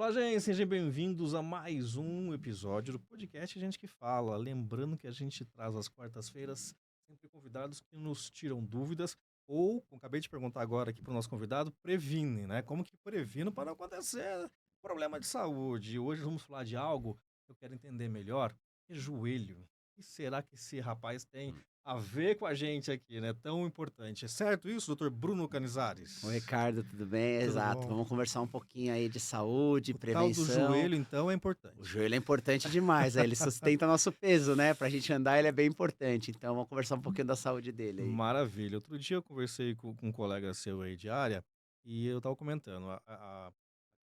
Fala, gente, sejam bem-vindos a mais um episódio do podcast Gente que Fala. Lembrando que a gente traz às quartas-feiras sempre convidados que nos tiram dúvidas ou, como acabei de perguntar agora aqui para o nosso convidado, previne, né? Como que previno para não acontecer problema de saúde. Hoje vamos falar de algo que eu quero entender melhor, que é joelho. O que será que esse rapaz tem a ver com a gente aqui, né? Tão importante. É certo isso, doutor Bruno O Canizares? Ricardo, tudo bem? Tudo Exato. bom? Vamos conversar um pouquinho aí de saúde, O tal do prevenção. joelho, então, é O importante. joelho é importante demais, aí ele sustenta nosso peso, né? Pra gente andar, ele é bem importante. Então, vamos conversar um pouquinho da saúde dele aí. Maravilha. Outro dia eu conversei com um colega seu aí de área e eu tava comentando, a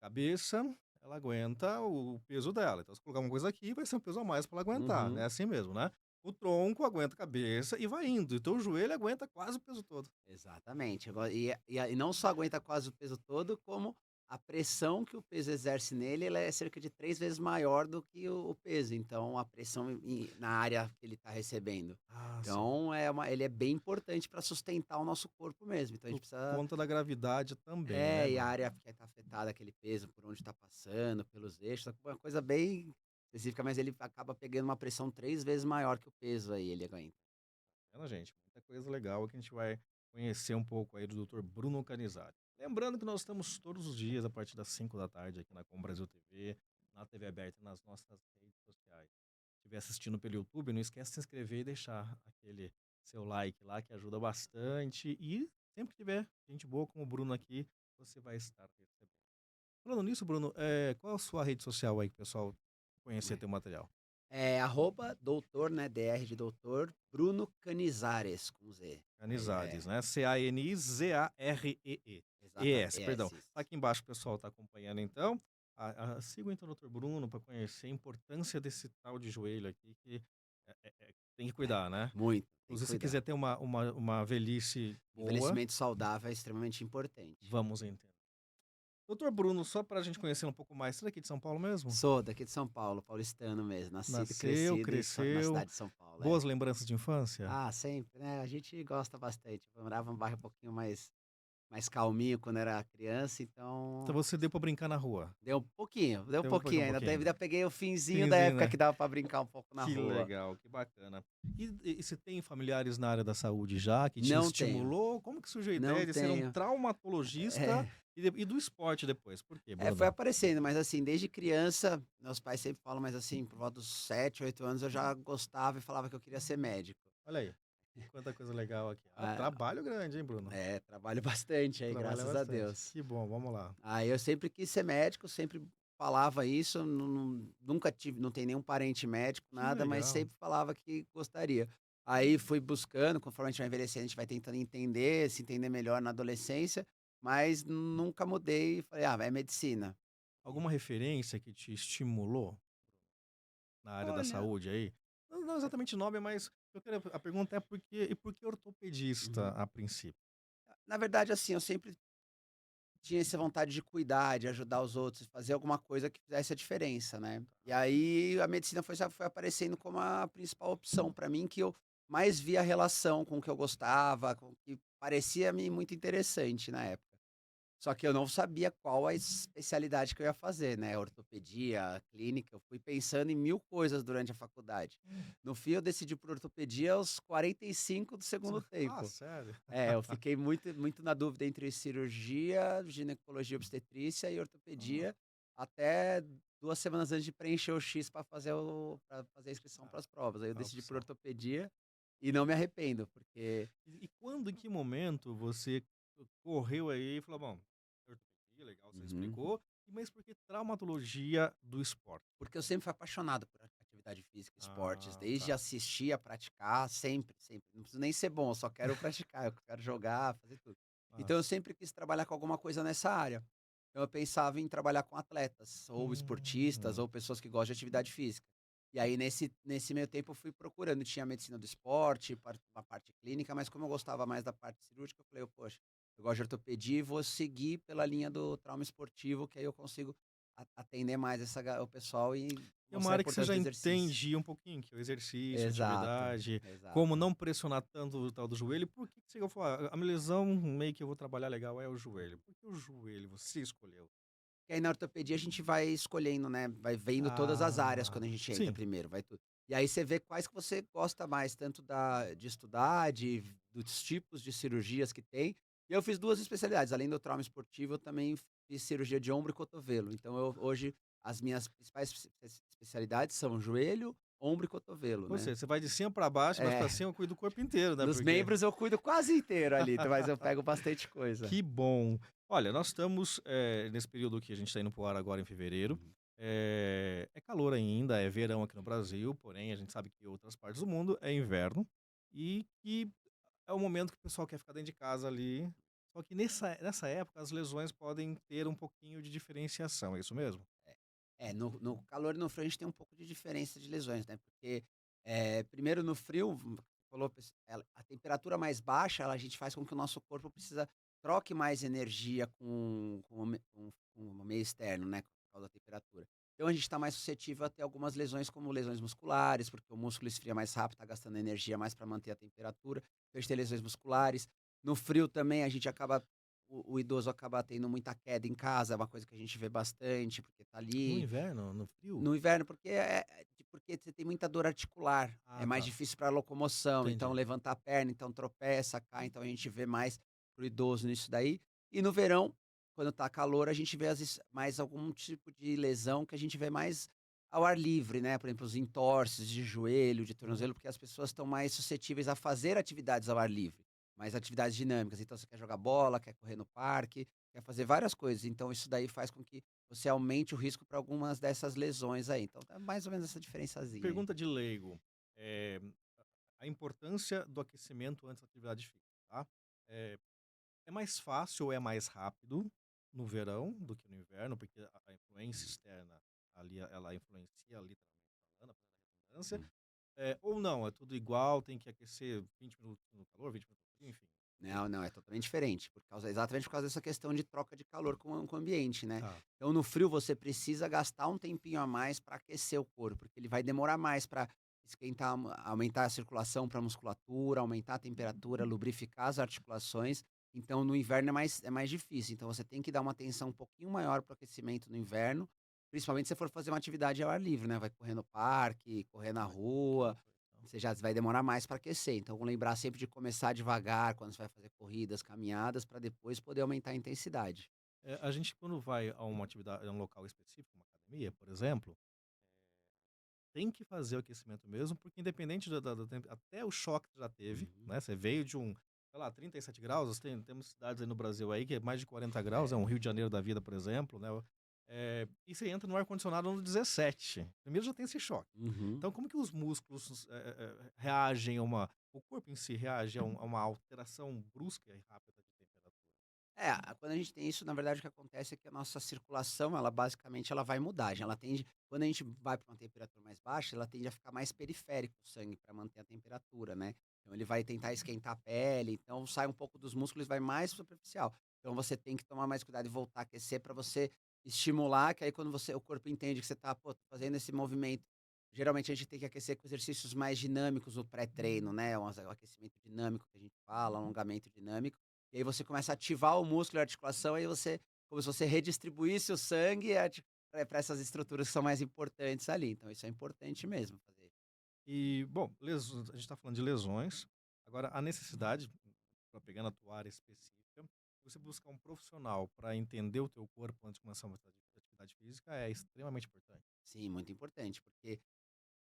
cabeça, ela aguenta o peso dela. Então, se colocar uma coisa aqui, vai ser um peso a mais para ela aguentar, né? Uhum, Assim mesmo, né? O tronco aguenta a cabeça e vai indo. Então, o joelho aguenta quase o peso todo. exatamente. E não só aguenta quase o peso todo, como a pressão que o peso exerce nele, ela é cerca de 3 vezes maior do que o peso. Então, a pressão na área que ele está recebendo. Ah, sim. Então, ele é bem importante para sustentar o nosso corpo mesmo. Então, a gente Por precisa. conta da gravidade também, né, É, e a Bruno? área que tá afetada, aquele peso, por onde tá passando, pelos eixos, é uma coisa bem específica, mas ele acaba pegando uma pressão 3 vezes maior que o peso aí, ele aguenta. Vendo, gente? Muita coisa legal que a gente vai conhecer um pouco aí do doutor Bruno Canizari. Lembrando que nós estamos todos os dias, a partir das 5 da tarde, aqui na Com Brasil TV, na TV aberta e nas nossas redes sociais. Se estiver assistindo pelo YouTube, não esquece de se inscrever e deixar aquele seu like lá, que ajuda bastante. E sempre que tiver gente boa como o Bruno aqui, você vai estar recebendo. Falando nisso, Bruno, qual a sua rede social aí que o pessoal conhecer teu material? Arroba doutor, né, DR de doutor, Bruno Canizares, com Z. Aí Canizares, né? Canizaree. ES, perdão. Isso. Tá aqui embaixo, o pessoal tá acompanhando então. Siga então o Dr. Bruno para conhecer a importância desse tal de joelho aqui, que tem que cuidar, né? Muito, tem que Inclusive, se cuidar. quiser ter uma velhice boa, Envelhecimento saudável é extremamente importante. vamos entender. Doutor Bruno, só para a gente conhecer um pouco mais, você é daqui de São Paulo mesmo? Sou daqui de São Paulo, paulistano mesmo, nascido e Nasceu, crescido na cresceu, cidade de São Paulo, boas lembranças de infância? Ah, sempre, né, a gente gosta bastante. Eu morava num bairro um pouquinho mais calminho quando era criança, Então então você deu para brincar na rua? deu um Deu para pegar pouquinho um ainda, pouquinho ainda ainda? peguei o finzinho da Finzinho, época né? que dava pra brincar um pouco na Que rua. legal, que bacana. E você tem familiares na área da saúde já, que te Não tenho, estimulou? Como que surgiu a não ideia de ser um tenho. traumatologista É, e do esporte depois? Por quê, foi Bruno? aparecendo, mas assim, desde criança, meus pais sempre falam, mas assim, por volta dos 7, 8 anos eu já gostava e falava que eu queria ser médico. Olha aí, quanta coisa legal aqui. Ah, Ah, trabalho grande, hein, Bruno? trabalho bastante aí, Trabalha graças a bastante. Deus. Que bom, vamos lá. Aí eu sempre quis ser médico, sempre falava isso, nunca tive, não tem nenhum parente médico, Que nada, mas legal. sempre falava que gostaria. Aí fui buscando, conforme a gente vai envelhecendo, a gente vai tentando entender, se entender melhor na adolescência, mas nunca mudei e falei, é medicina. Alguma referência que te estimulou na área da Olha, saúde aí? Não exatamente nome, mas a pergunta é por que ortopedista uhum. a princípio? Na verdade, assim, eu sempre tinha essa vontade de cuidar, de ajudar os outros, fazer alguma coisa que fizesse a diferença, né. E aí a medicina foi aparecendo como a principal opção para mim, que eu mais via relação com o que eu gostava, com o que parecia-me muito interessante na época. Só que eu não sabia qual a especialidade que eu ia fazer, né, ortopedia, clínica, eu fui pensando em 1000 coisas durante a faculdade. No fim eu decidi por ortopedia aos 45 do segundo Ah, tempo. sério? Eu fiquei muito na dúvida entre cirurgia, ginecologia, obstetrícia e Ah, ortopedia, até 2 semanas antes de preencher o X para fazer a inscrição para as provas. Aí eu a decidi por opção. ortopedia e não me arrependo, porque E quando, em que momento você correu aí e falou: "Bom, ortopedia, legal, você uhum. explicou, mas por que traumatologia do esporte?" Porque eu sempre fui apaixonado por atividade física, esportes, Ah, desde tá. assistir a praticar, sempre, sempre. Não preciso nem ser bom, eu só quero praticar, eu quero jogar, fazer tudo. Então eu Nossa. sempre quis trabalhar com alguma coisa nessa área. Então eu pensava em trabalhar com atletas, ou esportistas, Hum. ou pessoas que gostam de atividade física. E aí nesse meio tempo eu fui procurando, tinha medicina do esporte, uma parte clínica, mas como eu gostava mais da parte cirúrgica, eu falei: "Poxa, eu gosto de ortopedia e vou seguir pela linha do trauma esportivo, que aí eu consigo atender mais o pessoal e É uma mostrar a área que você importância já do exercício." entendia um pouquinho, que é o exercício, a Exato, atividade, como exato. não pressionar tanto o tal do joelho. Por que você falou: "Ah, a minha lesão meio que eu vou trabalhar legal é o joelho"? Por que o joelho você escolheu? E aí na ortopedia a gente vai escolhendo, né, vai vendo todas as áreas quando a Ah, gente entra sim. primeiro, vai tudo. E aí você vê quais que você gosta mais, tanto de estudar, dos tipos de cirurgias que tem. E eu fiz 2 especialidades, além do trauma esportivo, eu também fiz cirurgia de ombro e cotovelo. Então eu hoje, as minhas principais especialidades são joelho, ombro e cotovelo, Ou né. seja, você vai de cima para baixo, mas para É, cima cuida do corpo inteiro, né, nos porque membros eu cuido quase inteiro ali, mas eu pego bastante coisa. que bom. Olha, nós estamos, nesse período que a gente está indo para o ar agora em fevereiro, Uhum. é calor ainda, é verão aqui no Brasil, porém a gente sabe que em outras partes do mundo é inverno, e que é o momento que o pessoal quer ficar dentro de casa ali, só que nessa época as lesões podem ter um pouquinho de diferenciação, é isso mesmo? É, no calor e no frio a gente tem um pouco de diferença de lesões, né, porque, primeiro no frio, falou a temperatura mais baixa, a gente faz com que o nosso corpo precisa troque mais energia com o meio externo, né, por causa da temperatura. Então a gente está mais suscetível a ter algumas lesões, como lesões musculares, porque o músculo esfria mais rápido, está gastando energia mais para manter a temperatura, então a gente tem lesões musculares. No frio também a gente acaba o idoso acaba tendo muita queda em casa, é uma coisa que a gente vê bastante, porque tá No ali inverno, no frio? no inverno, porque você tem muita dor articular, é Ah, mais tá, difícil para locomoção, então entendi. levantar a perna, então tropeça, cai, então a gente vê mais pro idoso nisso daí. E no verão, quando tá calor, a gente vê mais algum tipo de lesão que a gente vê mais ao ar livre, né, por exemplo, os entorses de joelho, de Hum. tornozelo, porque as pessoas estão mais suscetíveis a fazer atividades ao ar livre, mais atividades dinâmicas. Então você quer jogar bola, quer correr no parque, quer fazer várias coisas, então isso daí faz com que você aumente o risco para algumas dessas lesões aí, então é mais ou menos essa diferençazinha aí. Pergunta de leigo, a importância do aquecimento antes da atividade física, tá? Eh, é mais fácil ou é mais rápido no verão do que no inverno? Porque a influência externa ali, ela influencia literalmente falando, apesar da redundância, Hum. ou não, é tudo igual, tem que aquecer 20 minutos no calor, 20 minutos no frio, enfim. Não, não, é totalmente diferente, exatamente por causa dessa questão de troca de calor com o ambiente, né. Tá. Então no frio você precisa gastar um tempinho a mais para aquecer o corpo, porque ele vai demorar mais para esquentar, aumentar a circulação para a musculatura, aumentar a temperatura, lubrificar as articulações, então no inverno é mais difícil, então você tem que dar uma atenção um pouquinho maior para o aquecimento no inverno, principalmente se você for fazer uma atividade ao ar livre, né, vai correr no parque, correr na Ai, que rua. isso então. Você já vai demorar mais para aquecer, então vamos lembrar sempre de começar devagar quando você vai fazer corridas, caminhadas, para depois poder aumentar a intensidade. A gente quando vai a uma atividade a um local específico, uma academia, por exemplo, tem que fazer o aquecimento mesmo, porque independente da temp até o choque que já teve, Uhum. né, você veio de sei lá, 37 graus, temos cidades aí no Brasil aí que é mais de 40 graus, é É. um Rio de Janeiro da vida, por exemplo, né, e você entra no ar-condicionado no 17, primeiro já tem esse choque. Uhum. Então como que os músculos, reagem o corpo em si reage a uma alteração brusca e rápida de temperatura? É, quando a gente tem isso, na verdade, o que acontece é que a nossa circulação, ela basicamente ela vai mudar. Ela tende, quando a gente vai para uma temperatura mais baixa, ela tende a ficar mais periférico o sangue para manter a temperatura, né? Então ele vai tentar esquentar a pele, então sai um pouco dos músculos e vai mais superficial. Então você tem que tomar mais cuidado e voltar a aquecer para você estimular, que aí quando o corpo entende que você está fazendo esse movimento, geralmente a gente tem que aquecer com exercícios mais dinâmicos no pré-treino, né? Um aquecimento dinâmico que a gente fala, alongamento dinâmico. E aí você começa a ativar o músculo e a articulação, aí você como se você redistribuísse o sangue para essas estruturas que são mais importantes ali, então isso é importante mesmo fazer. E, bom, a gente está falando de lesões. Agora, a necessidade, para pegar na tua área específica, você buscar um profissional para entender o teu corpo antes de começar uma atividade física é extremamente importante. Sim, muito importante, porque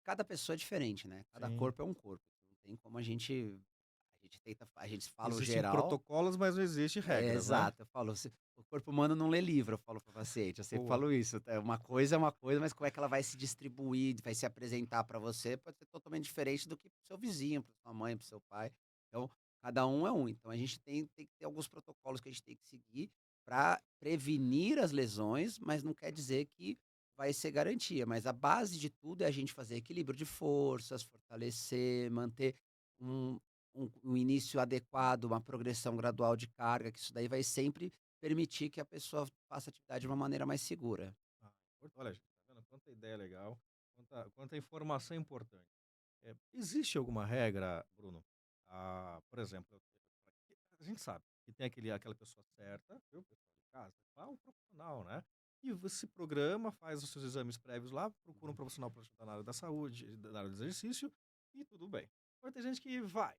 cada pessoa é diferente, né, cada Sim. corpo é um corpo, não tem como a gente fala o Existem geral. protocolos, mas não existe É, regras, né? exato. Eu falo, o corpo humano não lê livro, eu falo para o paciente, eu sempre Boa. falo isso, é uma coisa, mas como é que ela vai se distribuir, vai se apresentar para você, pode ser totalmente diferente do que para o seu vizinho, para sua mãe, para o seu pai. Então, cada um é um. Então a gente tem que ter alguns protocolos que a gente tem que seguir para prevenir as lesões, mas não quer dizer que vai ser garantia, mas a base de tudo é a gente fazer equilíbrio de forças, fortalecer, manter um um início adequado, uma progressão gradual de carga, que isso daí vai sempre permitir que a pessoa faça atividade de uma maneira mais segura. Ah, olha, gente, tá vendo? Quanta ideia legal, quanta informação importante. Existe alguma regra, Bruno? Por exemplo, a gente sabe que tem aquela pessoa certa, viu, pessoal de casa, o profissional, né? e você se programa, faz os seus exames prévios lá, procura um profissional para ajudar na área da saúde, na área do exercício, e tudo bem. Agora tem gente que vai,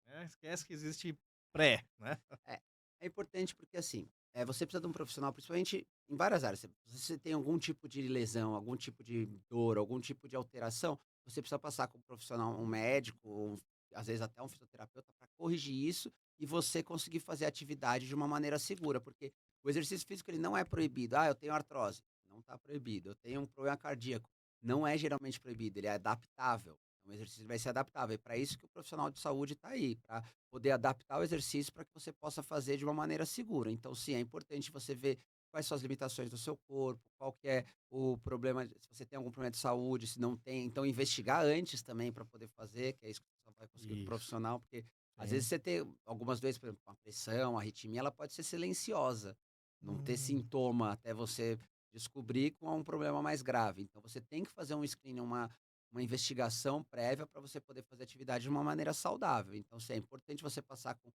né, esquece que existe pré, né. É, é importante porque, assim, você precisa de um profissional, principalmente em várias áreas. Se você tem algum tipo de lesão, algum tipo de dor, algum tipo de alteração, você precisa passar com um profissional, um médico, ou às vezes até um fisioterapeuta, para corrigir isso e você conseguir fazer a atividade de uma maneira segura, porque o exercício físico ele não é proibido. Ah, eu tenho artrose, não está proibido. Eu tenho um problema cardíaco, não é geralmente proibido, ele é adaptável. O exercício vai ser adaptável. E para isso que o profissional de saúde está aí, para poder adaptar o exercício para que você possa fazer de uma maneira segura. Então, sim, é importante você ver quais são as limitações do seu corpo, qual que é o problema, se você tem algum problema de saúde, se não tem, então investigar antes também para poder fazer, que é isso que você só vai conseguir com o Isso, profissional, porque às vezes sim. você tem algumas doenças, por exemplo, a pressão, a arritmia, ela pode ser silenciosa, não ter Hum. sintoma até você descobrir com um problema mais grave. Então você tem que fazer um screening, uma investigação prévia para você poder fazer atividade de uma maneira saudável. Então, assim, é importante você passar com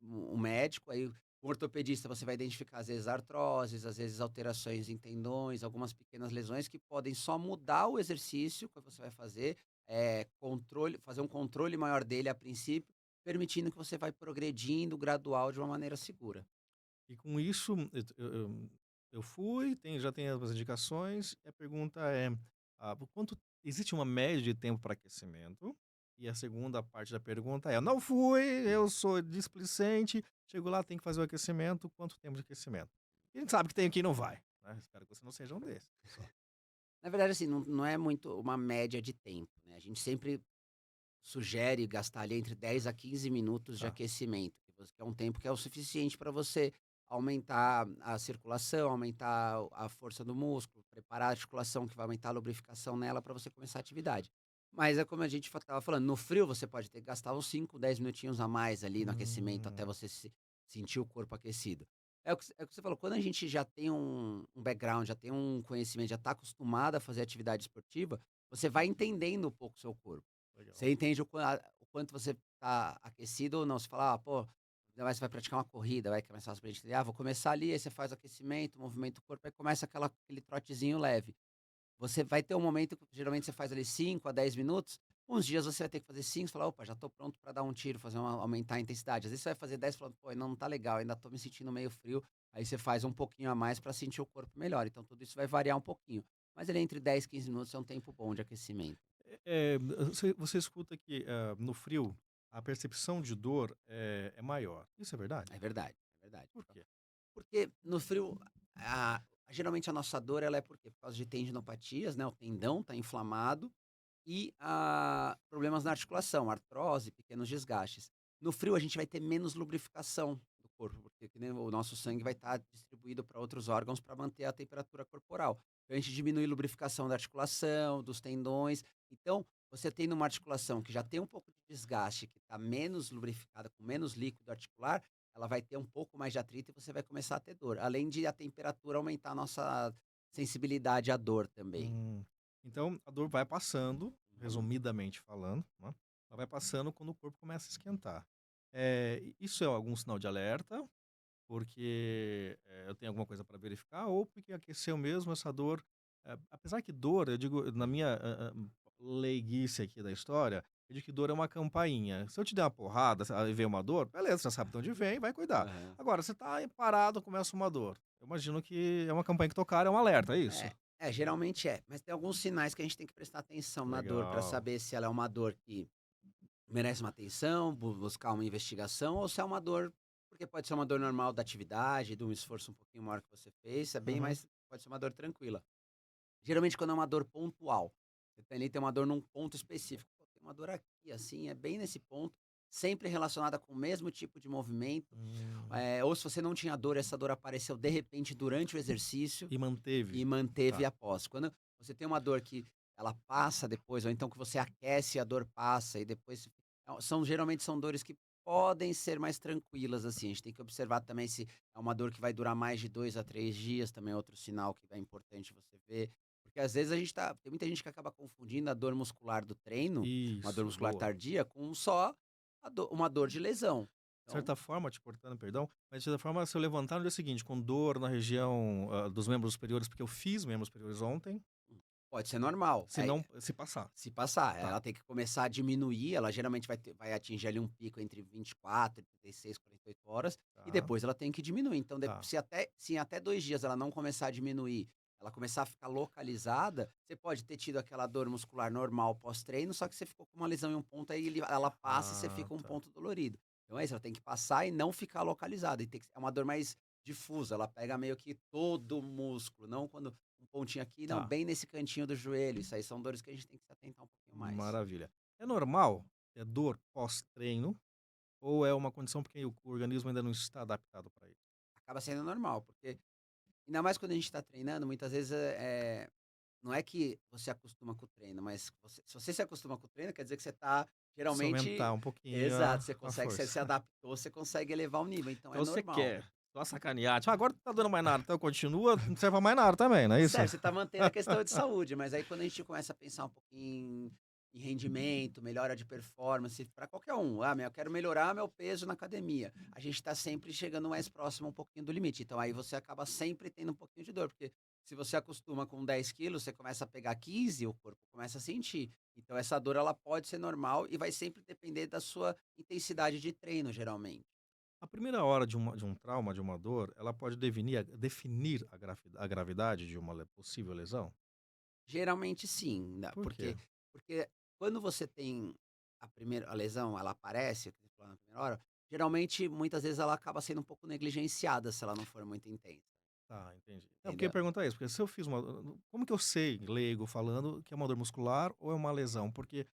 um médico, aí o ortopedista você vai identificar às vezes artroses, às vezes alterações em tendões, algumas pequenas lesões que podem só mudar o exercício que você vai fazer, fazer um controle maior dele a princípio, permitindo que você vai progredindo gradual de uma maneira segura. E com isso, eu fui, já tenho as indicações, e a pergunta é, por quanto existe uma média de tempo para aquecimento? E a segunda parte da pergunta é: "Não fui, eu sou displicente, chego lá, tem que fazer o aquecimento, quanto tempo de aquecimento?". E a gente sabe que tem quem não vai, né, espero que você não seja um desses, só. Na verdade, assim, não é muito uma média de tempo, né, a gente sempre sugere gastar ali entre 10 a 15 minutos de Tá. aquecimento, que é um tempo que é o suficiente para você aumentar a circulação, aumentar a força do músculo, preparar a articulação que vai aumentar a lubrificação nela para você começar a atividade. Mas é como a gente estava falando, no frio você pode ter que gastar uns 5, 10 minutinhos a mais ali no aquecimento até Hum, você sentir o corpo aquecido. É o que você falou, quando a gente já tem um background, já tem um conhecimento, já está acostumado a fazer atividade esportiva, você vai entendendo um pouco o seu corpo. legal. Você entende o quanto você tá aquecido ou não. Você fala: "Ah, pô", ainda mais você vai praticar uma corrida, vai que é mais fácil pra gente entender: "Ah, vou começar ali", aí você faz o aquecimento, movimenta o corpo, aí começa aquele trotezinho leve. Você vai ter um momento que geralmente você faz ali 5 a 10 minutos, uns dias você vai ter que fazer 5, você fala: "Opa, já tô pronto pra dar um tiro, fazer uma aumentar a intensidade". Às vezes você vai fazer 10 falando: "Pô, não tá legal, ainda tô me sentindo meio frio", aí você faz um pouquinho a mais pra sentir o corpo melhor, então tudo isso vai variar um pouquinho. Mas ali entre 10 e 15 minutos é um tempo bom de aquecimento. Você escuta que, no frio, a percepção de dor é maior. Isso é verdade? É verdade, é verdade. Por quê? Porque no frio, geralmente a nossa dor ela é por quê? Por causa de tendinopatias, né, o tendão está inflamado e, problemas na articulação, artrose, pequenos desgastes. No frio a gente vai ter menos lubrificação do corpo, porque que nem o nosso sangue vai estar distribuído para outros órgãos para manter a temperatura corporal. Então a gente diminui a lubrificação da articulação, dos tendões. Então, você tem numa articulação que já tem um pouco de desgaste, que está menos lubrificada, com menos líquido articular, ela vai ter um pouco mais de atrito e você vai começar a ter dor, além de a temperatura aumentar a nossa sensibilidade à dor também. Hum. Então a dor vai passando, Uhum. resumidamente falando, né, ela vai passando quando o corpo começa a esquentar. Isso é algum sinal de alerta? Porque, eu tenho alguma coisa para verificar ou porque aqueceu mesmo essa dor, apesar que dor, eu digo na minha, leiguice aqui da história, eu digo que dor é uma campainha. Se eu te der uma porrada, aí vem uma dor, beleza, você já sabe de onde vem, vai cuidar. Aham. Agora você tá aí parado, começa uma dor. Eu imagino que é uma campanha que tocaram, é um alerta, é isso? Geralmente é, mas tem alguns sinais que a gente tem que prestar atenção na dor para Legal. saber se ela é uma dor que merece uma atenção, buscar uma investigação ou se é uma dor porque pode ser uma dor normal da atividade, de um esforço um pouquinho maior que você fez, é bem Uhum. mais pode ser uma dor tranquila. Geralmente quando é uma dor pontual, você tem uma dor num ponto específico, "Pô, tem uma dor aqui, assim, é bem nesse ponto", sempre relacionada com o mesmo tipo de movimento, Hum. ou se você não tinha dor, essa dor apareceu de repente durante o exercício E manteve. e manteve Tá. após. Quando você tem uma dor que ela passa depois, ou então que você aquece e a dor passa e depois geralmente são dores que podem ser mais tranquilas, assim, a gente tem que observar também se é uma dor que vai durar mais de 2 a 3 dias, também é outro sinal que é importante você ver, porque às vezes tem muita gente que acaba confundindo a dor muscular do treino, uma dor Isso, muscular boa. tardia, com só uma dor de lesão. De Então, certa forma, te cortando, perdão, mas de certa forma, se eu levantar no dia seguinte com dor na região, dos membros superiores, porque eu fiz membros superiores ontem, pode ser normal. se não se passar. Se passar, Tá, ela tem que começar a diminuir, ela geralmente vai atingir ali um pico entre 24 e 36, 48 horas, e tá, depois ela tem que diminuir. Então, tá, se em até 2 dias ela não começar a diminuir, ela começar a ficar localizada, você pode ter tido aquela dor muscular normal pós-treino, só que você ficou com uma lesão em um ponto, aí ela passa e você fica um tá. ponto dolorido. Então é isso, ela tem que passar e não ficar localizada, e tem que é uma dor mais difusa, ela pega meio que todo o músculo, não quando um pontinho aqui, não, Tá, bem nesse cantinho do joelho. Isso aí são dores que a gente tem que se atentar um pouquinho mais. maravilha. É normal ter dor pós-treino ou é uma condição porque o organismo ainda não está adaptado para isso? Acaba sendo normal, porque ainda mais quando a gente está treinando, muitas vezes não é que você acostuma com o treino, mas se você se acostuma com o treino, quer dizer que você está Precisa geralmente. aumentar um pouquinho Exato, você a consegue, você se força. adaptou, você consegue elevar o nível, então é Então você normal. quer só sacanear, tipo: "Ah, agora não tá dando mais nada", então continua, não serve pra mais nada também, não é isso? Sério, você está mantendo a questão de saúde, mas aí quando a gente começa a pensar um pouquinho em rendimento, melhora de performance, para qualquer um, meu, eu quero melhorar meu peso na academia. A gente está sempre chegando mais próximo um pouquinho do limite. Então aí você acaba sempre tendo um pouquinho de dor, porque se você acostuma com 10 quilos, você começa a pegar 15, o corpo começa a sentir. Então essa dor ela pode ser normal e vai sempre depender da sua intensidade de treino, geralmente. A primeira hora de um trauma, de uma dor, ela pode definir a gravidade de uma possível lesão? Geralmente sim, Por quê? porque quando você tem a lesão, ela aparece, que você falou na primeira hora, geralmente, muitas vezes, ela acaba sendo um pouco negligenciada se ela não for muito intensa, Tá, entendi. É porque eu ia entendeu? perguntar isso, porque se eu fiz uma, como que eu sei, leigo falando, que é uma dor muscular ou é uma lesão? Porque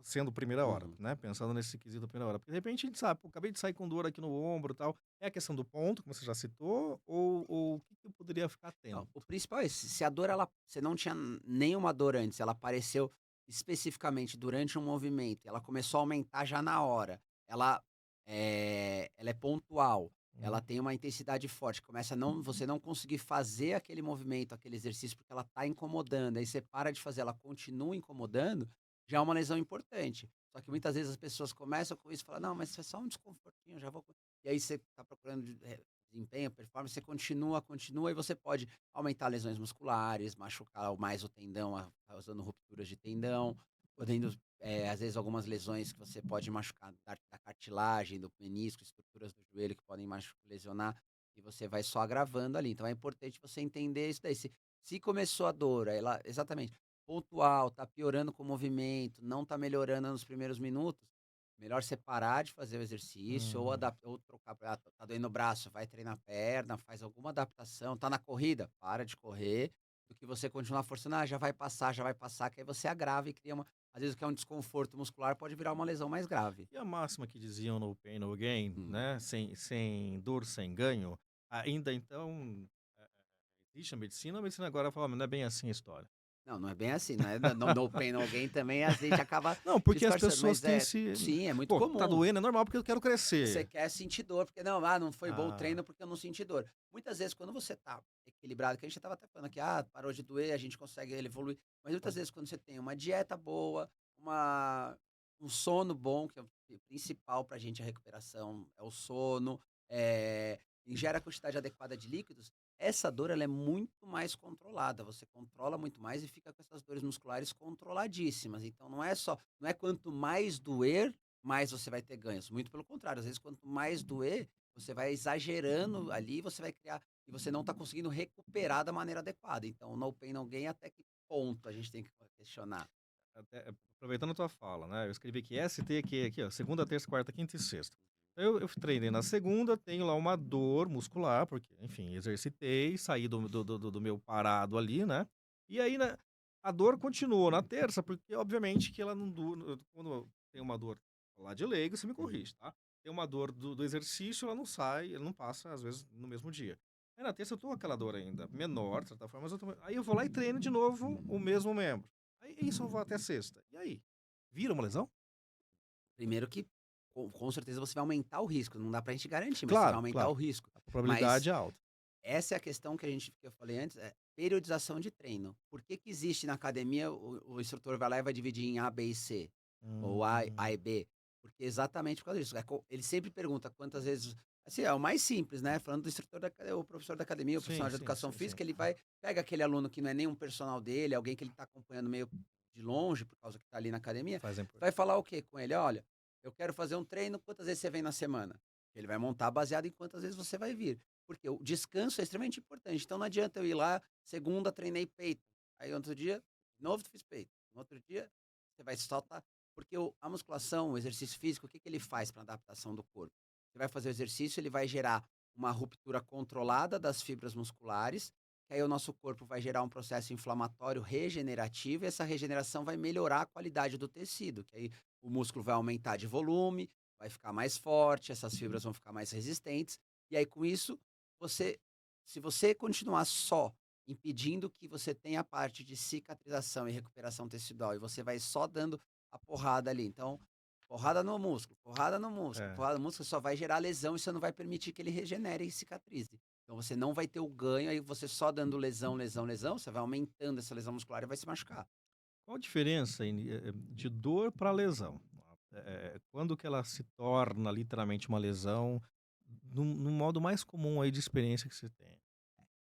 sendo primeira hora, Uhum. né, pensando nesse quesito primeira hora, porque de repente a gente sabe: "Pô, acabei de sair com dor aqui no ombro, e tal". É a questão do ponto, como você já citou, ou o que que eu poderia ficar Não, atento? o principal é esse, se a dor você não tinha nenhuma dor antes, ela apareceu especificamente durante um movimento, ela começou a aumentar já na hora, ela é pontual, ela Hum, tem uma intensidade forte, começa a não você não conseguir fazer aquele movimento, aquele exercício, porque ela está incomodando, aí você para de fazer, ela continua incomodando, já é uma lesão importante. Só que muitas vezes as pessoas começam com isso e falam: "Não, mas isso é só um desconfortinho, já vou", e aí você está procurando desempenho, performance, você continua, continua, e você pode aumentar lesões musculares, machucar mais o tendão, causando rupturas de tendão, podendo, às vezes, algumas lesões que você pode machucar da cartilagem, do menisco, estruturas do joelho que podem lesionar, e você vai só agravando ali. Então é importante você entender isso daí. Se começou a dor, aí ela, exatamente, pontual, tá piorando com o movimento, não tá melhorando nos primeiros minutos, melhor você parar de fazer o exercício ou hum. ou trocar pra tá doendo o braço, vai treinar a perna, faz alguma adaptação, tá na corrida, para de correr, do que você continuar forçando: já vai passar", que aí você agrava e cria uma, às vezes o que é um desconforto muscular pode virar uma lesão mais grave. E a máxima que diziam no pain no gain, Hum. né, sem dor, sem ganho, ainda então, existe a medicina agora fala: "Não é bem assim a história". Não, não é bem assim, não é no pain no gain também, a gente acaba Não, porque as disfarçando, pessoas mas têm esse sim, é muito "Pô, tá comum. doendo, é normal porque eu quero Você crescer". quer sentir dor, porque não, não foi bom o Ah, treino porque eu não senti dor. Muitas vezes quando você tá equilibrado, que a gente estava até falando aqui, parou de doer, a gente consegue ele evoluir, mas muitas vezes quando você tem uma dieta boa, uma um sono bom, que é o principal pra gente a recuperação, é o sono, ingere a quantidade adequada de líquidos, essa dor ela é muito mais controlada, você controla muito mais e fica com essas dores musculares controladíssimas, então não é quanto mais doer, mais você vai ter ganhos. Muito pelo contrário, às vezes quanto mais doer, você vai exagerando ali, você vai criar e você não está conseguindo recuperar da maneira adequada. Então, no pain, no gain, até que ponto a gente tem que questionar? até aproveitando a tua fala, né, eu escrevi aqui ST aqui ó, segunda, terça, quarta, quinta e sexta. Eu treinei na segunda, tenho lá uma dor muscular, porque, enfim, exercitei, saí do meu parado ali, né, e aí, né, a dor continuou na terça, porque obviamente que ela não dura quando tem uma dor lá de leigo, você me Uhum. corrige, tá. Tem uma dor do exercício, ela não sai, ela não passa, às vezes, no mesmo dia. Aí na terça eu tô com aquela dor ainda, menor, de certa forma, mas aí eu vou lá e treino de novo o mesmo membro. Aí isso eu vou até sexta. E aí? Vira uma lesão? Primeiro que com certeza você vai aumentar o risco, não dá pra gente garantir, mas você vai Claro, aumentar o claro. risco. A Mas probabilidade é alta. essa é a questão que eu falei antes, é periodização de treino. Por que que existe na academia o instrutor vai lá e vai dividir em A, B e C, ou A e Hum, B? Porque exatamente por causa disso. Ele sempre pergunta quantas vezes. Assim, é o mais simples, né? Falando do instrutor o professor da academia, o Sim, profissional de sim, educação sim, sim. física, ele vai, pega aquele aluno que não é nem um personal dele, alguém que ele está acompanhando meio de longe, por causa que está ali na academia, Faz a vai importância. falar o quê com ele? Olha, eu quero fazer um treino, quantas vezes você vem na semana? Ele vai montar baseado em quantas vezes você vai vir. Porque o descanso é extremamente importante. Então não adianta eu ir lá, segunda treinei peito. Aí outro dia, de novo fiz peito. No outro dia, você vai soltar. Porque a musculação, o exercício físico, o que que ele faz para adaptação do corpo? Você vai fazer o exercício, ele vai gerar uma ruptura controlada das fibras musculares, que aí o nosso corpo vai gerar um processo inflamatório regenerativo, e essa regeneração vai melhorar a qualidade do tecido, que aí o músculo vai aumentar de volume, vai ficar mais forte, essas fibras vão ficar mais resistentes, e aí com isso, você se você continuar só impedindo que você tenha a parte de cicatrização e recuperação tecidual, e você vai só dando a porrada ali. Então, porrada no músculo, porrada no músculo, É. porrada no músculo, só vai gerar lesão e você não vai permitir que ele regenere e cicatrize. Então você não vai ter o ganho, aí você só dando lesão, lesão, lesão, você vai aumentando essa lesão muscular e vai se machucar. Qual a diferença de dor para lesão? Quando que ela se torna literalmente uma lesão, no modo mais comum aí de experiência que você tem?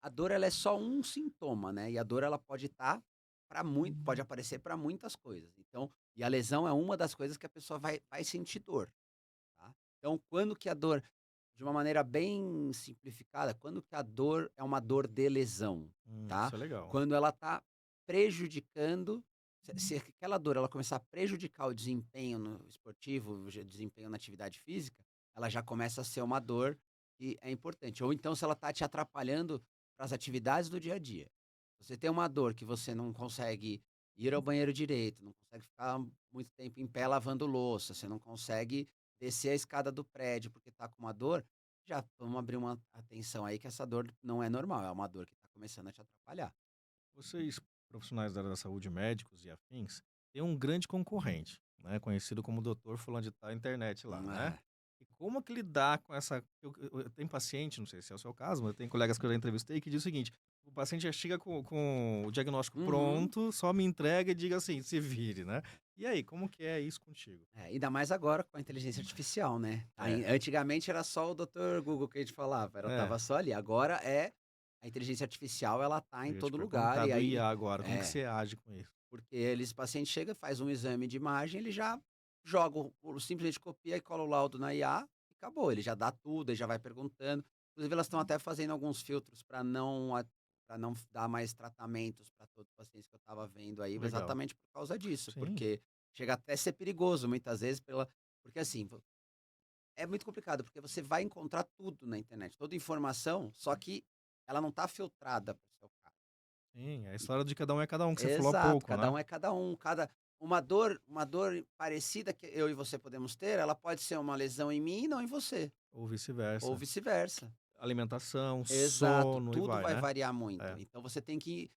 A dor ela é só um sintoma, né, e a dor ela pode estar para muito pode aparecer para muitas coisas. Então e a lesão é uma das coisas que a pessoa vai sentir dor, tá. Então quando que a dor de uma maneira bem simplificada, quando que a dor é uma dor de lesão, tá? Isso é legal. Quando ela está prejudicando se aquela dor ela começar a prejudicar o desempenho no esportivo, o desempenho na atividade física, ela já começa a ser uma dor que é importante. Ou então se ela está te atrapalhando para as atividades do dia a dia. Você tem uma dor que você não consegue ir ao banheiro direito, não consegue ficar muito tempo em pé lavando louça, você não consegue descer a escada do prédio porque está com uma dor, já vamos abrir uma atenção aí que essa dor não é normal, é uma dor que está começando a te atrapalhar. Vocês, profissionais da área da saúde, médicos e afins, têm um grande concorrente, né, conhecido como doutor fulano de tal, na internet lá, né. É. E como que lidar com essa eu tenho paciente, não sei se é o seu caso, mas eu tenho colegas que eu já entrevistei que diz o seguinte: "O paciente já chega com o diagnóstico Uhum. pronto, só me entrega e diga assim: 'Se vire'", né. E aí, como que é isso contigo? É, ainda mais agora com a inteligência artificial, né. É, Antigamente era só o doutor Google que a gente falava, era é, estava só ali, agora é a inteligência artificial ela tá em eu ia te todo lugar perguntar e do aí IA agora, como que é. você age com isso? Porque eles o paciente chega, faz um exame de imagem, ele já joga simplesmente copia e cola o laudo na IA e acabou, ele já dá tudo, ele já vai perguntando. Inclusive elas estão até fazendo alguns filtros para não dar mais tratamentos para todos os pacientes que eu estava vendo aí, Legal. exatamente por causa disso, Sim, porque chega até a ser perigoso muitas vezes porque assim, é muito complicado, porque você vai encontrar tudo na internet, toda informação, só que ela não está filtrada para o seu caso. sim, a história de cada um é cada um, que você falou há Exato, pouco, cada né. um é cada um, uma dor parecida que eu e você podemos ter, ela pode ser uma lesão em mim e não em você, Ou ou vice-versa. vice-versa. Alimentação, Exato, sono e tudo vai, vai né. variar muito. É. Então você tem que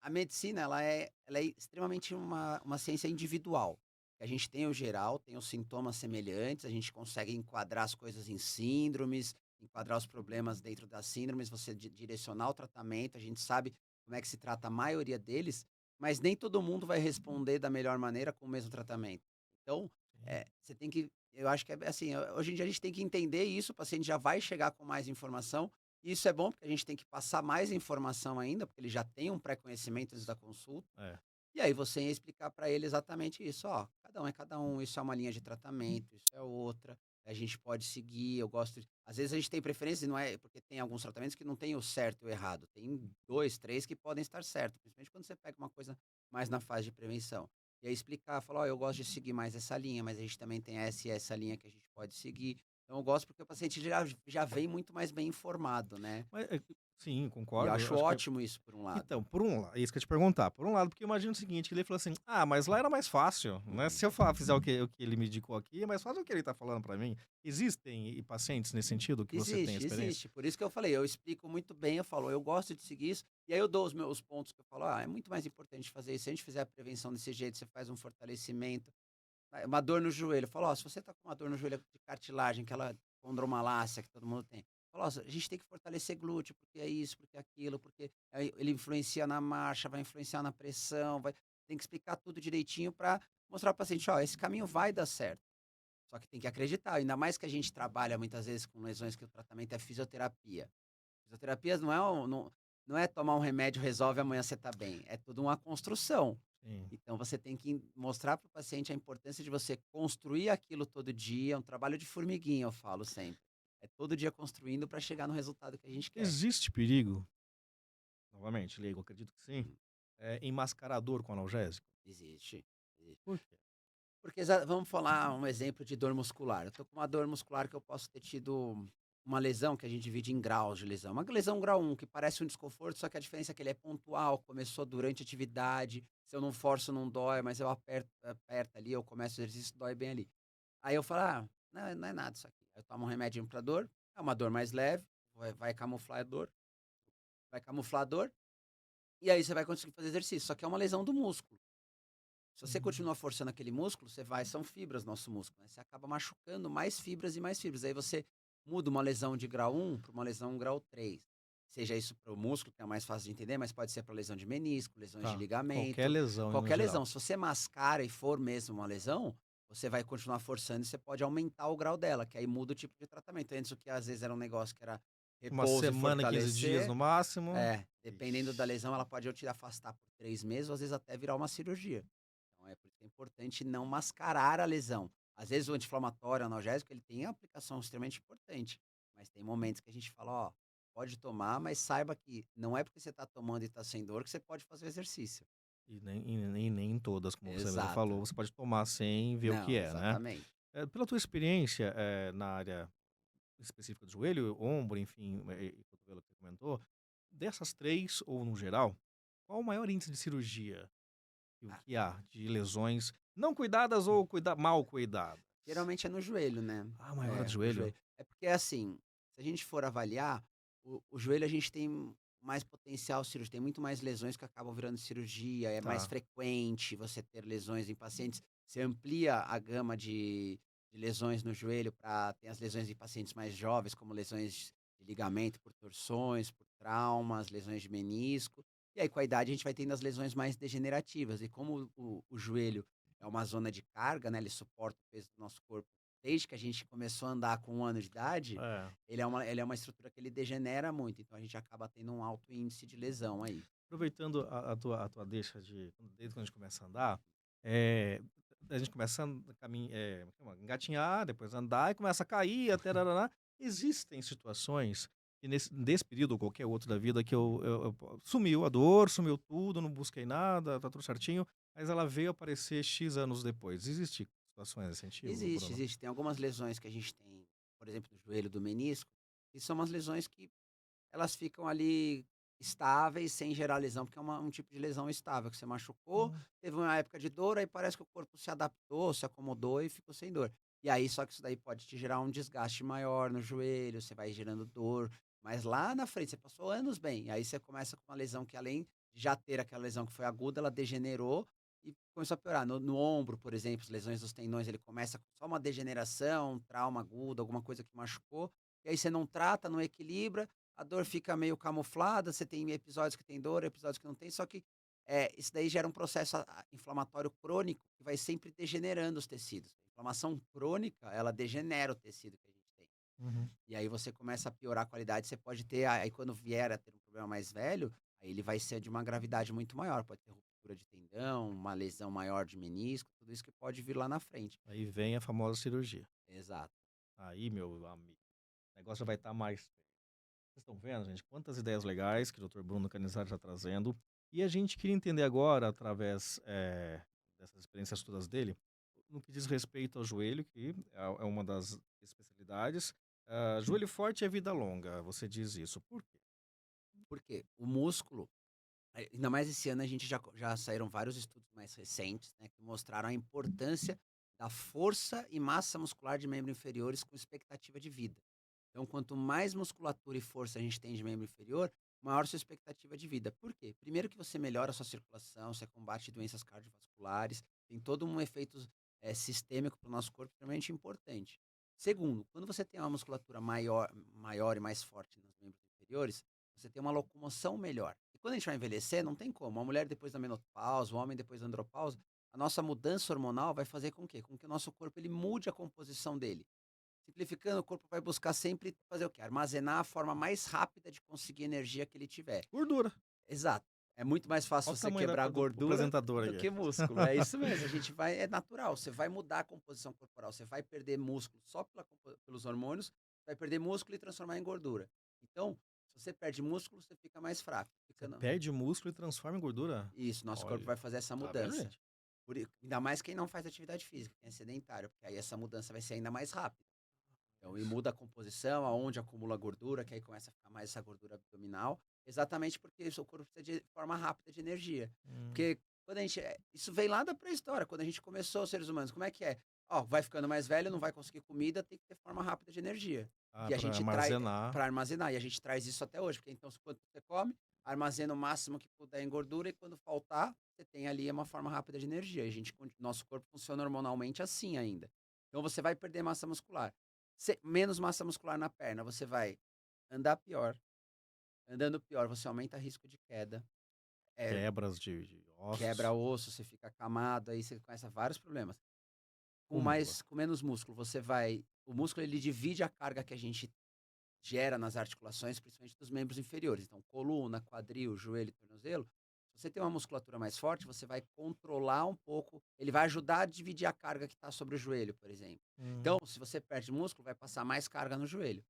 a medicina ela é extremamente uma ciência individual. A gente tem o geral, tem os sintomas semelhantes, a gente consegue enquadrar as coisas em síndromes, enquadrar os problemas dentro das síndromes, você direcionar o tratamento, a gente sabe como é que se trata a maioria deles, mas nem todo mundo vai responder da melhor maneira com o mesmo tratamento. Então, Sim, você tem que eu acho que é assim, hoje em dia a gente tem que entender isso, o paciente já vai chegar com mais informação, e isso é bom porque a gente tem que passar mais informação ainda, porque ele já tem um pré-conhecimento antes da consulta. é. E aí você ia explicar para ele exatamente isso, ó, cada um é cada um, isso é uma linha de tratamento, isso é outra, a gente pode seguir, eu gosto às vezes a gente tem preferência e não é porque tem alguns tratamentos que não tem o certo e o errado, tem 2 3 que podem estar certo, principalmente quando você pega uma coisa mais na fase de prevenção. E aí explicar, falar: "Ó, eu gosto de seguir mais essa linha, mas a gente também tem essa e essa linha que a gente pode seguir". Então eu gosto porque o paciente já vem muito mais bem informado, né. Mas, sim, E eu concordo, acho acho que ótimo isso por um lado. então, por um lado, é isso que eu ia te perguntar, por um lado, porque imagina o seguinte, que ele falou assim: "Ah, mas lá era mais fácil, né, Uhum. se eu fizer o que ele me indicou aqui, é mais fácil do que ele tá falando pra mim". Existem pacientes nesse sentido que você tem Existe, experiência? existe. Por isso que eu falei, eu explico muito bem, eu falo: "Eu gosto de seguir isso", e aí eu dou os meus pontos que eu falo: "Ah, é muito mais importante fazer isso, se a gente fizer a prevenção desse jeito, você faz um fortalecimento". Uma dor no joelho, eu falo: "Ó, se você tá com uma dor no joelho de cartilagem, aquela condromalácia que todo mundo tem, eu falo: "Ó, a gente tem que fortalecer glúteo, porque é isso, porque é aquilo, porque aí ele influencia na marcha, vai influenciar na pressão, vai", tem que explicar tudo direitinho para mostrar para o paciente: "Ó, esse caminho vai dar certo". Só que tem que acreditar, ainda mais que a gente trabalha muitas vezes com lesões que o tratamento é fisioterapia. Fisioterapia não é tomar um remédio, resolve, amanhã você tá bem. É tudo uma construção. Sim. Então você tem que mostrar para o paciente a importância de você construir aquilo todo dia, é um trabalho de formiguinha, eu falo sempre. É todo dia construindo para chegar no resultado que a gente quer. Existe perigo, novamente, leigo, acredito que sim, Hum, em mascarar dor com analgésico? existe, existe. Por quê? Porque vamos falar um exemplo de dor muscular. Eu tô com uma dor muscular que eu posso ter tido uma lesão que a gente divide em graus de lesão. Uma lesão grau um que parece um desconforto, só que a diferença é que ele é pontual, começou durante a atividade. Se eu não forço, não dói, mas eu aperto ali, eu começo o exercício, dói bem ali. Aí eu falo: "Ah, não é nada isso aqui". Aí eu tomo um remedinho pra dor, é uma dor mais leve, vai camuflar a dor, vai camuflar a dor, e aí você vai conseguir fazer exercício, só que é uma lesão do músculo. Se você Hum, continua forçando aquele músculo, são fibras nosso músculo, né, você acaba machucando mais fibras e mais fibras, aí você muda uma lesão de grau um para uma lesão grau 3. Seja isso para o músculo, que é mais fácil de entender, mas pode ser para lesão de menisco, lesões de tá. Qualquer ligamento, lesão no qualquer lesão. geral. Se você mascara e for mesmo uma lesão, você vai continuar forçando e você pode aumentar o grau dela, que aí muda o tipo de tratamento. Antes o que às vezes era um negócio que era Uma repouso e semana, 15 dias no fortalecer, máximo. dependendo da Ixi. lesão, ela pode ou te afastar por 3 meses ou às vezes até virar uma cirurgia. Então é por isso que é importante não mascarar a lesão. Às vezes o anti-inflamatório, o analgésico, ele tem aplicação extremamente importante, mas tem momentos que a gente fala: "Ó, pode tomar, mas saiba que não é porque você está tomando e está sem dor que você pode fazer o exercício". E nem todas, como você mesmo Exato. falou, você pode tomar sem ver o que Não, é, né. exatamente. Pela tua experiência, na área específica do joelho, ombro, enfim, e cotovelo que você comentou, dessas 3 ou no geral, qual o maior índice de cirurgia que o Ah, que há de lesões não cuidadas ou mal cuidadas? geralmente é no joelho, né. Ah, maior é do É, o joelho? joelho. É porque, assim, se a gente for avaliar, o joelho a gente tem mais potencial cirúrgico, tem muito mais lesões que acabam virando cirurgia, é mais Tá. frequente você ter lesões em pacientes. Você amplia a gama de lesões no joelho para tem as lesões em pacientes mais jovens, como lesões de ligamento por torções, por traumas, lesões de menisco. E aí, com a idade, a gente vai tendo as lesões mais degenerativas. E como o joelho é uma zona de carga, né, ele suporta o peso do nosso corpo desde que a gente começou a andar com 1 ano de idade, É. ele é uma estrutura que ele degenera muito, então a gente acaba tendo um alto índice de lesão aí. Aproveitando a tua deixa desde quando a gente começa a andar, eh, a gente começa a engatinhar, depois andar e começa a cair até tarará. Existem situações que desse período ou qualquer outro da vida que sumiu a dor, sumiu tudo, não busquei nada, tá tudo certinho, mas ela veio aparecer "X" anos depois. Existe situações nesse sentido, Existe, Bruno? existe. Tem algumas lesões que a gente tem, por exemplo, do joelho, do menisco, que são umas lesões que elas ficam ali estáveis, sem gerar lesão, porque é um tipo de lesão estável, que você machucou, Hum. teve uma época de dor, aí parece que o corpo se adaptou, se acomodou e ficou sem dor. E aí, só que isso daí pode te gerar um desgaste maior no joelho, você vai gerando dor, mas lá na frente, você passou anos bem, aí você começa com uma lesão que além de já ter aquela lesão que foi aguda, ela degenerou e começou a piorar. No ombro, por exemplo, as lesões dos tendões, ele começa com só uma degeneração, um trauma agudo, alguma coisa que machucou, e aí você não trata, não equilibra, a dor fica meio camuflada, você tem episódios que tem dor, episódios que não tem, só que, isso daí gera um processo inflamatório crônico que vai sempre degenerando os tecidos. A inflamação crônica, ela degenera o tecido que a gente tem. Uhum. E aí você começa a piorar a qualidade, você pode ter aí quando vier a ter um problema mais velho, aí ele vai ser de uma gravidade muito maior, pode ter ruptura de tendão, uma lesão maior de menisco, tudo isso que pode vir lá na frente. Aí vem a famosa cirurgia. Exato. Aí, meu amigo, o negócio já vai estar mais. Vocês estão vendo, gente, quantas ideias legais que o doutor Bruno Canizari está trazendo. E a gente queria entender agora, através dessas experiências todas dele, no que diz respeito ao joelho, que é uma das especialidades. Joelho forte é vida longa, você diz isso. Por quê? Porque o músculo, ainda mais esse ano a gente já saíram vários estudos mais recentes, né, que mostraram a importância da força e massa muscular de membros inferiores com expectativa de vida. Então, quanto mais musculatura e força a gente tem de membro inferior, maior sua expectativa de vida. Por quê? Primeiro que você melhora a sua circulação, você combate doenças cardiovasculares, tem todo um efeito sistêmico para o nosso corpo extremamente importante. Segundo, quando você tem uma musculatura maior e mais forte nos membros inferiores, você tem uma locomoção melhor. E quando a gente vai envelhecer, não tem como. A mulher depois da menopausa, o homem depois da andropausa, a nossa mudança hormonal vai fazer com quê? Com que o nosso corpo ele mude a composição dele. Simplificando, o corpo vai buscar sempre fazer o quê? Armazenar a forma mais rápida de conseguir energia que ele tiver. Gordura. Exato. É muito mais Olha fácil o você tamanho quebrar do gordura apresentador do aqui. que músculo. É isso mesmo, a gente vai é natural, você vai mudar a composição corporal, você vai perder músculo só pelos hormônios, vai perder músculo e transformar em gordura. Então, se você perde músculo, você fica mais fraco. Você perde músculo e transforma em gordura? Isso, nosso corpo Olha, vai fazer essa tá vendo, mudança. gente? Ainda mais quem não faz atividade física, quem é sedentário, porque aí essa mudança vai ser ainda mais rápida. Então, e muda a composição, aonde acumula gordura, que aí começa a ficar mais essa gordura abdominal, exatamente porque o seu corpo precisa de forma rápida de energia. Hum. Porque quando a gente. Isso vem lá da pré-história, quando a gente começou, os seres humanos, como é que é? Ó, vai ficando mais velho, não vai conseguir comida, tem que ter forma rápida de energia. Ah, E a pra gente traz armazenar. para armazenar, e a gente traz isso até hoje, porque então, quando você come, armazena o máximo que puder em gordura, e quando faltar, você tem ali uma forma rápida de energia. E nosso corpo funciona hormonalmente assim ainda. Então você vai perder massa muscular. Menos massa muscular na perna, você vai andar pior. Andando pior, você aumenta risco de queda. Quebras de Quebra ossos. osso, você fica acamado, aí você começa vários problemas. Acumula. Com menos músculo, você vai. O músculo ele divide a carga que a gente gera nas articulações, principalmente dos membros inferiores. Então, coluna, quadril, joelho, tornozelo. Se você tem uma musculatura mais forte, você vai controlar um pouco. Ele vai ajudar a dividir a carga que está sobre o joelho, por exemplo. Hum. Então, se você perde músculo, vai passar mais carga no joelho.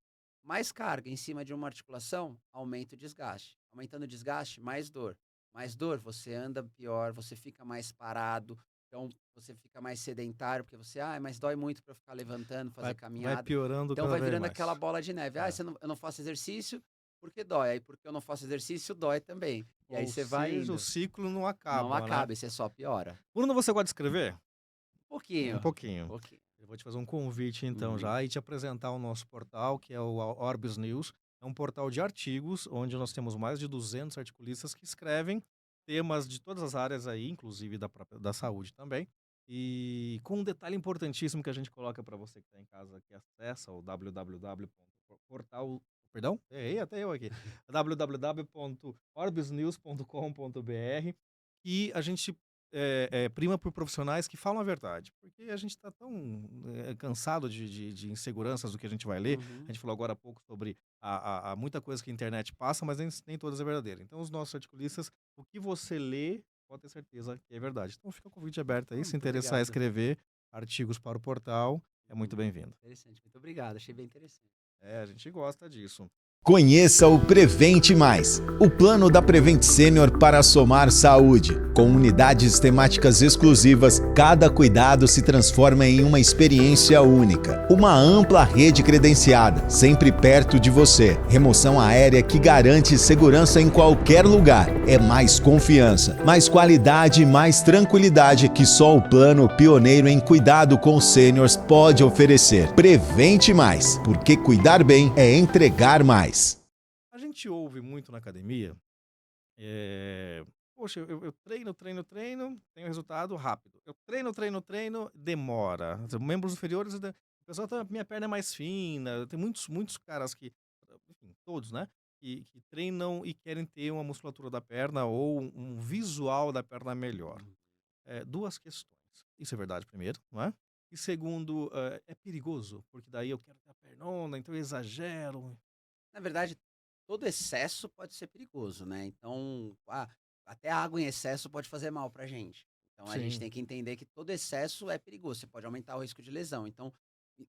Mais carga em cima de uma articulação, aumenta o desgaste. Aumentando o desgaste, mais dor. Mais dor, você anda pior, você fica mais parado. Então, você fica mais sedentário, porque você, mas dói muito para ficar levantando, fazer Vai caminhada. piorando Então cada vai vez virando aquela mais. bola de neve. É. Eu não faço exercício porque dói. Aí porque eu não faço exercício, dói também. E aí Ou você vai seja, o indo. ciclo não Não acaba, né? acaba, e você só piora. Bruno, você gosta de escrever? Um Um pouquinho, um pouquinho. pouquinho. Eu vou te fazer um convite então Uhum. já e te apresentar o nosso portal, que é o Orbis News. É um portal de artigos, onde nós temos mais de 200 articulistas que escrevem temas de todas as áreas aí, inclusive da saúde também. E com um detalhe importantíssimo que a gente coloca para você que está em casa, que acessa o www.portal, perdão, errei até eu aqui, www.orbisnews.com.br, e a gente prima por profissionais que falam a verdade, porque a gente está tão cansado de inseguranças do que a gente vai ler. A Uhum. gente falou agora há pouco sobre a muita coisa que a internet passa, mas nem todas é verdadeira. Então, os nossos articulistas, o que você lê, pode ter certeza que é verdade. Então, fica o convite aberto aí. Se Muito interessar em obrigado. escrever artigos para o portal, é muito bem-vindo. Interessante, muito obrigado. Achei bem interessante. A gente gosta disso. Conheça o Prevente Mais, o plano da Prevent Senior para somar saúde. Com unidades temáticas exclusivas, cada cuidado se transforma em uma experiência única. Uma ampla rede credenciada, sempre perto de você. Remoção aérea que garante segurança em qualquer lugar. É mais confiança, mais qualidade e mais tranquilidade que só o plano pioneiro em cuidado com sêniors pode oferecer. Prevente Mais, porque cuidar bem é entregar mais. A gente ouve muito na academia, poxa, eu treino, tenho resultado rápido. Eu treino, demora. Membros inferiores, o pessoal minha perna é mais fina. Tem muitos caras que, enfim, todos, né? Que treinam e querem ter uma musculatura da perna ou um visual da perna melhor. Duas questões. Isso é verdade, primeiro, não é? E segundo, é perigoso, porque daí eu quero ter a pernona, então eu exagero. Na verdade, todo excesso pode ser perigoso, né? Então, até água em excesso pode fazer mal pra gente. Então a gente Sim. tem que entender que todo excesso é perigoso, você pode aumentar o risco de lesão. Então,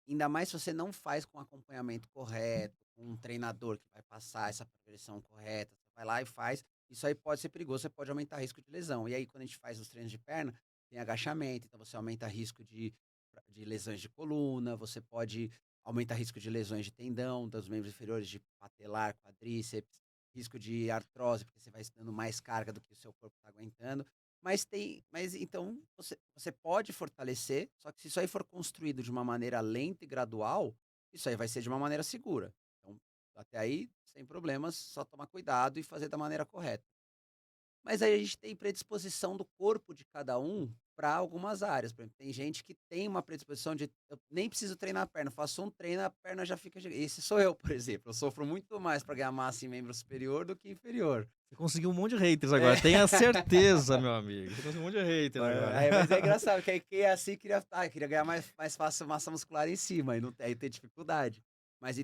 ainda mais se você não faz com acompanhamento correto, com um treinador que vai passar essa progressão correta, você vai lá e faz, isso aí pode ser perigoso, você pode aumentar o risco de lesão. E aí, quando a gente faz os treinos de perna, tem agachamento, então você aumenta o risco de lesões de coluna, você pode aumenta risco de lesões de tendão, dos membros inferiores, de patelar, quadríceps, risco de artrose, porque você vai dando mais carga do que o seu corpo está aguentando. Mas então você pode fortalecer, só que se isso aí for construído de uma maneira lenta e gradual, isso aí vai ser de uma maneira segura. Então, até aí, sem problemas, só tomar cuidado e fazer da maneira correta. Mas aí a gente tem predisposição do corpo de cada um para algumas áreas. Por exemplo, tem gente que tem uma predisposição de eu nem preciso treinar a perna, faço um treino, a perna já fica gigan esse sou eu, por exemplo, eu sofro muito mais para ganhar massa em membro superior do que inferior. Você conseguiu um monte de haters agora, É. tenha certeza, meu amigo. Você conseguiu um monte de haters agora. Mas é engraçado, que aí quem é assim queria ganhar mais fácil massa muscular em cima, e não tem aí tem dificuldade. Mas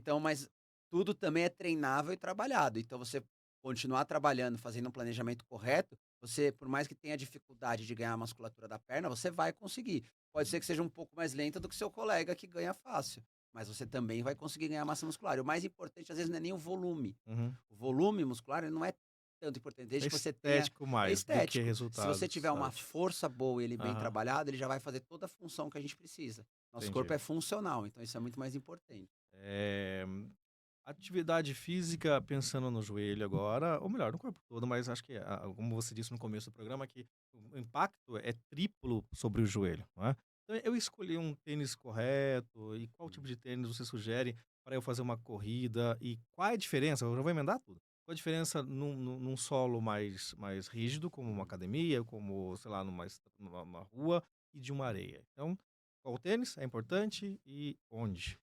tudo também é treinável e trabalhado, então você continuar trabalhando, fazendo um planejamento correto, você, por mais que tenha dificuldade de ganhar a musculatura da perna, você vai conseguir. Pode ser que seja um pouco mais lenta do que seu colega que ganha fácil, mas você também vai conseguir ganhar massa muscular. E o mais importante, às vezes, não é nem o volume. Uhum. O volume muscular ele não é tanto importante, É desde que você tenha estético mais do que estético. Se resultados, você tiver uma sabe? força boa e ele bem Aham, trabalhado, ele já vai fazer toda a função que a gente precisa. Nosso corpo entendi. é funcional, então isso é muito mais importante. Eh, atividade física, pensando no joelho agora, ou melhor, no corpo todo, mas acho que, como você disse no começo do programa, que o impacto é triplo sobre o joelho, não é? Então eu escolhi um tênis correto, e qual tipo Hum. de tênis você sugere para eu fazer uma corrida, e qual é a diferença, eu já vou emendar tudo, qual a diferença num solo mais rígido, como uma Hum. academia, como, sei lá, numa rua, e de uma areia. Então, qual tênis é importante e onde?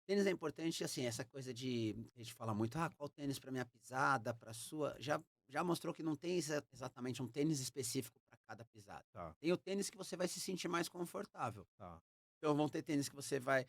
Tênis é importante, assim, essa coisa de a gente fala muito: "Ah, qual tênis para minha pisada, para sua", já mostrou que não tem exatamente um tênis específico para cada pisada. Tá, Tem o tênis que você vai se sentir mais confortável. tá. Então vão ter tênis que você vai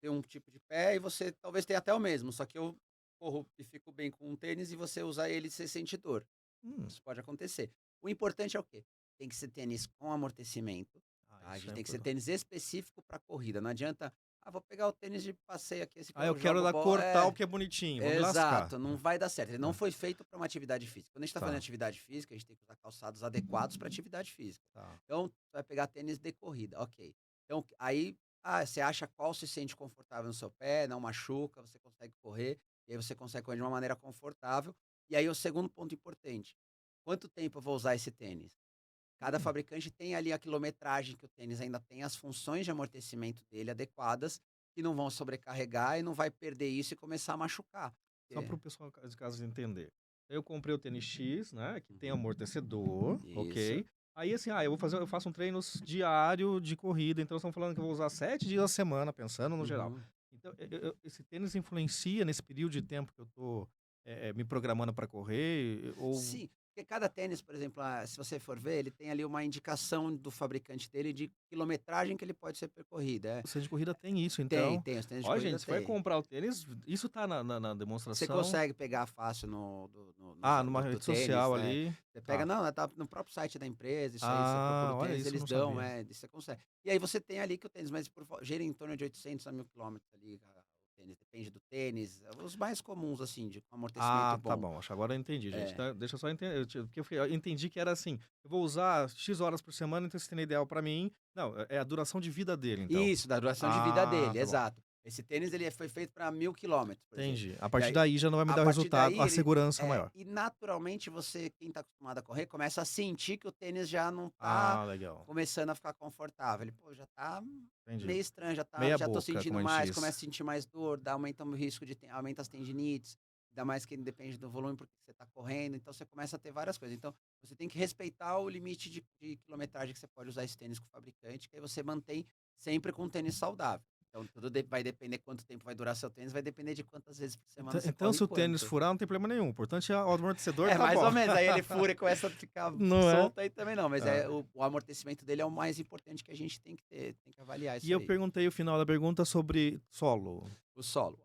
ter um tipo de pé e você talvez tenha até o mesmo, só que eu corro e fico bem com um tênis e você usar ele e você sente dor. Hum. Isso pode acontecer. O importante é o quê? Tem que ser tênis com amortecimento, tá? A Isso gente é tem que ser importante. tênis específico para corrida. Não adianta: "Ah, vou pegar o tênis de passeio aqui, esse que Ah, eu eu quero jogo da bola". cor tal que é bonitinho, vou me lascar. Exato, não vai dar certo. Ele não É, foi feito para uma atividade física. Quando a gente está fazendo tá, atividade física, a gente tem que usar calçados adequados para atividade física. tá. Então, você vai pegar tênis de corrida, ok. Então, aí, você acha qual se sente confortável no seu pé, não machuca, você consegue correr, e aí você consegue correr de uma maneira confortável. E aí o segundo ponto importante, quanto tempo eu vou usar esse tênis? Cada Hum, fabricante tem ali a quilometragem que o tênis ainda tem as funções de amortecimento dele adequadas, que não vão sobrecarregar e não vai perder isso e começar a machucar. só É. para o pessoal de casa entender. Eu comprei o tênis X, né, que tem Uhum. amortecedor, Isso. ok. Aí assim, eu faço um treino diário de corrida, então estão falando que eu vou usar 7 dias a semana, pensando no geral. Uhum. Então, esse tênis influencia nesse período de tempo que eu tô me programando para correr, ou Sim, porque cada tênis, por exemplo, se você for ver, ele tem ali uma indicação do fabricante dele de quilometragem que ele pode ser percorrida. É. o centro de corrida tem isso, Tem, então. tem, os tênis de Ó, corrida gente, você vai tem. comprar o tênis, isso tá na Você demonstração. consegue pegar fácil no Numa do rede tênis, social né. ali. Você pega Tá. não, tá no próprio site da empresa, isso aí você procura o Olha tênis, isso, eu eles não dão, sabia. você consegue. E aí você tem ali que o tênis, mas gira em torno de 800 a 1000 quilômetros ali, o tênis, depende do tênis, os mais comuns, assim, de com amortecimento Ah, tá bom. bom, acho que agora eu entendi, gente. É. Tá, deixa eu só entender, porque eu entendi que era assim, eu vou usar X horas por semana, então esse treino é ideal pra mim. Não, é a duração de vida dele, então. Isso, da duração de vida Ah, dele, tá bom, exato. Esse tênis ele foi feito para 1000 quilômetros, por exemplo. entendi. A E partir aí, daí já não vai me a dar o partir resultado, daí a segurança maior. e naturalmente você, quem está acostumado a correr, começa a sentir que o tênis já não tá Ah, legal, começando a ficar confortável. Ele: "Pô, já tá entendi. meio estranho, Meia já tô boca, como sentindo a gente mais", diz. começa a sentir mais dor, aumenta o risco aumenta as tendinites, ainda mais que depende do volume, porque você está correndo, então você começa a ter várias coisas. Então, você tem que respeitar o limite de quilometragem que você pode usar esse tênis com o fabricante, que aí você mantém sempre com um tênis saudável. Então tudo vai depender quanto tempo vai durar seu tênis, vai depender de quantas vezes por semana você Então corre e se o tênis quanto. furar, não tem problema nenhum, o importante é o amortecedor, É, tá mais bom. ou menos, aí ele fura e começa a ficar Não é? solto, aí também não, mas Ah. o amortecimento dele é o mais importante que a gente tem que ter, tem que avaliar E isso eu aí. perguntei o final da pergunta sobre solo.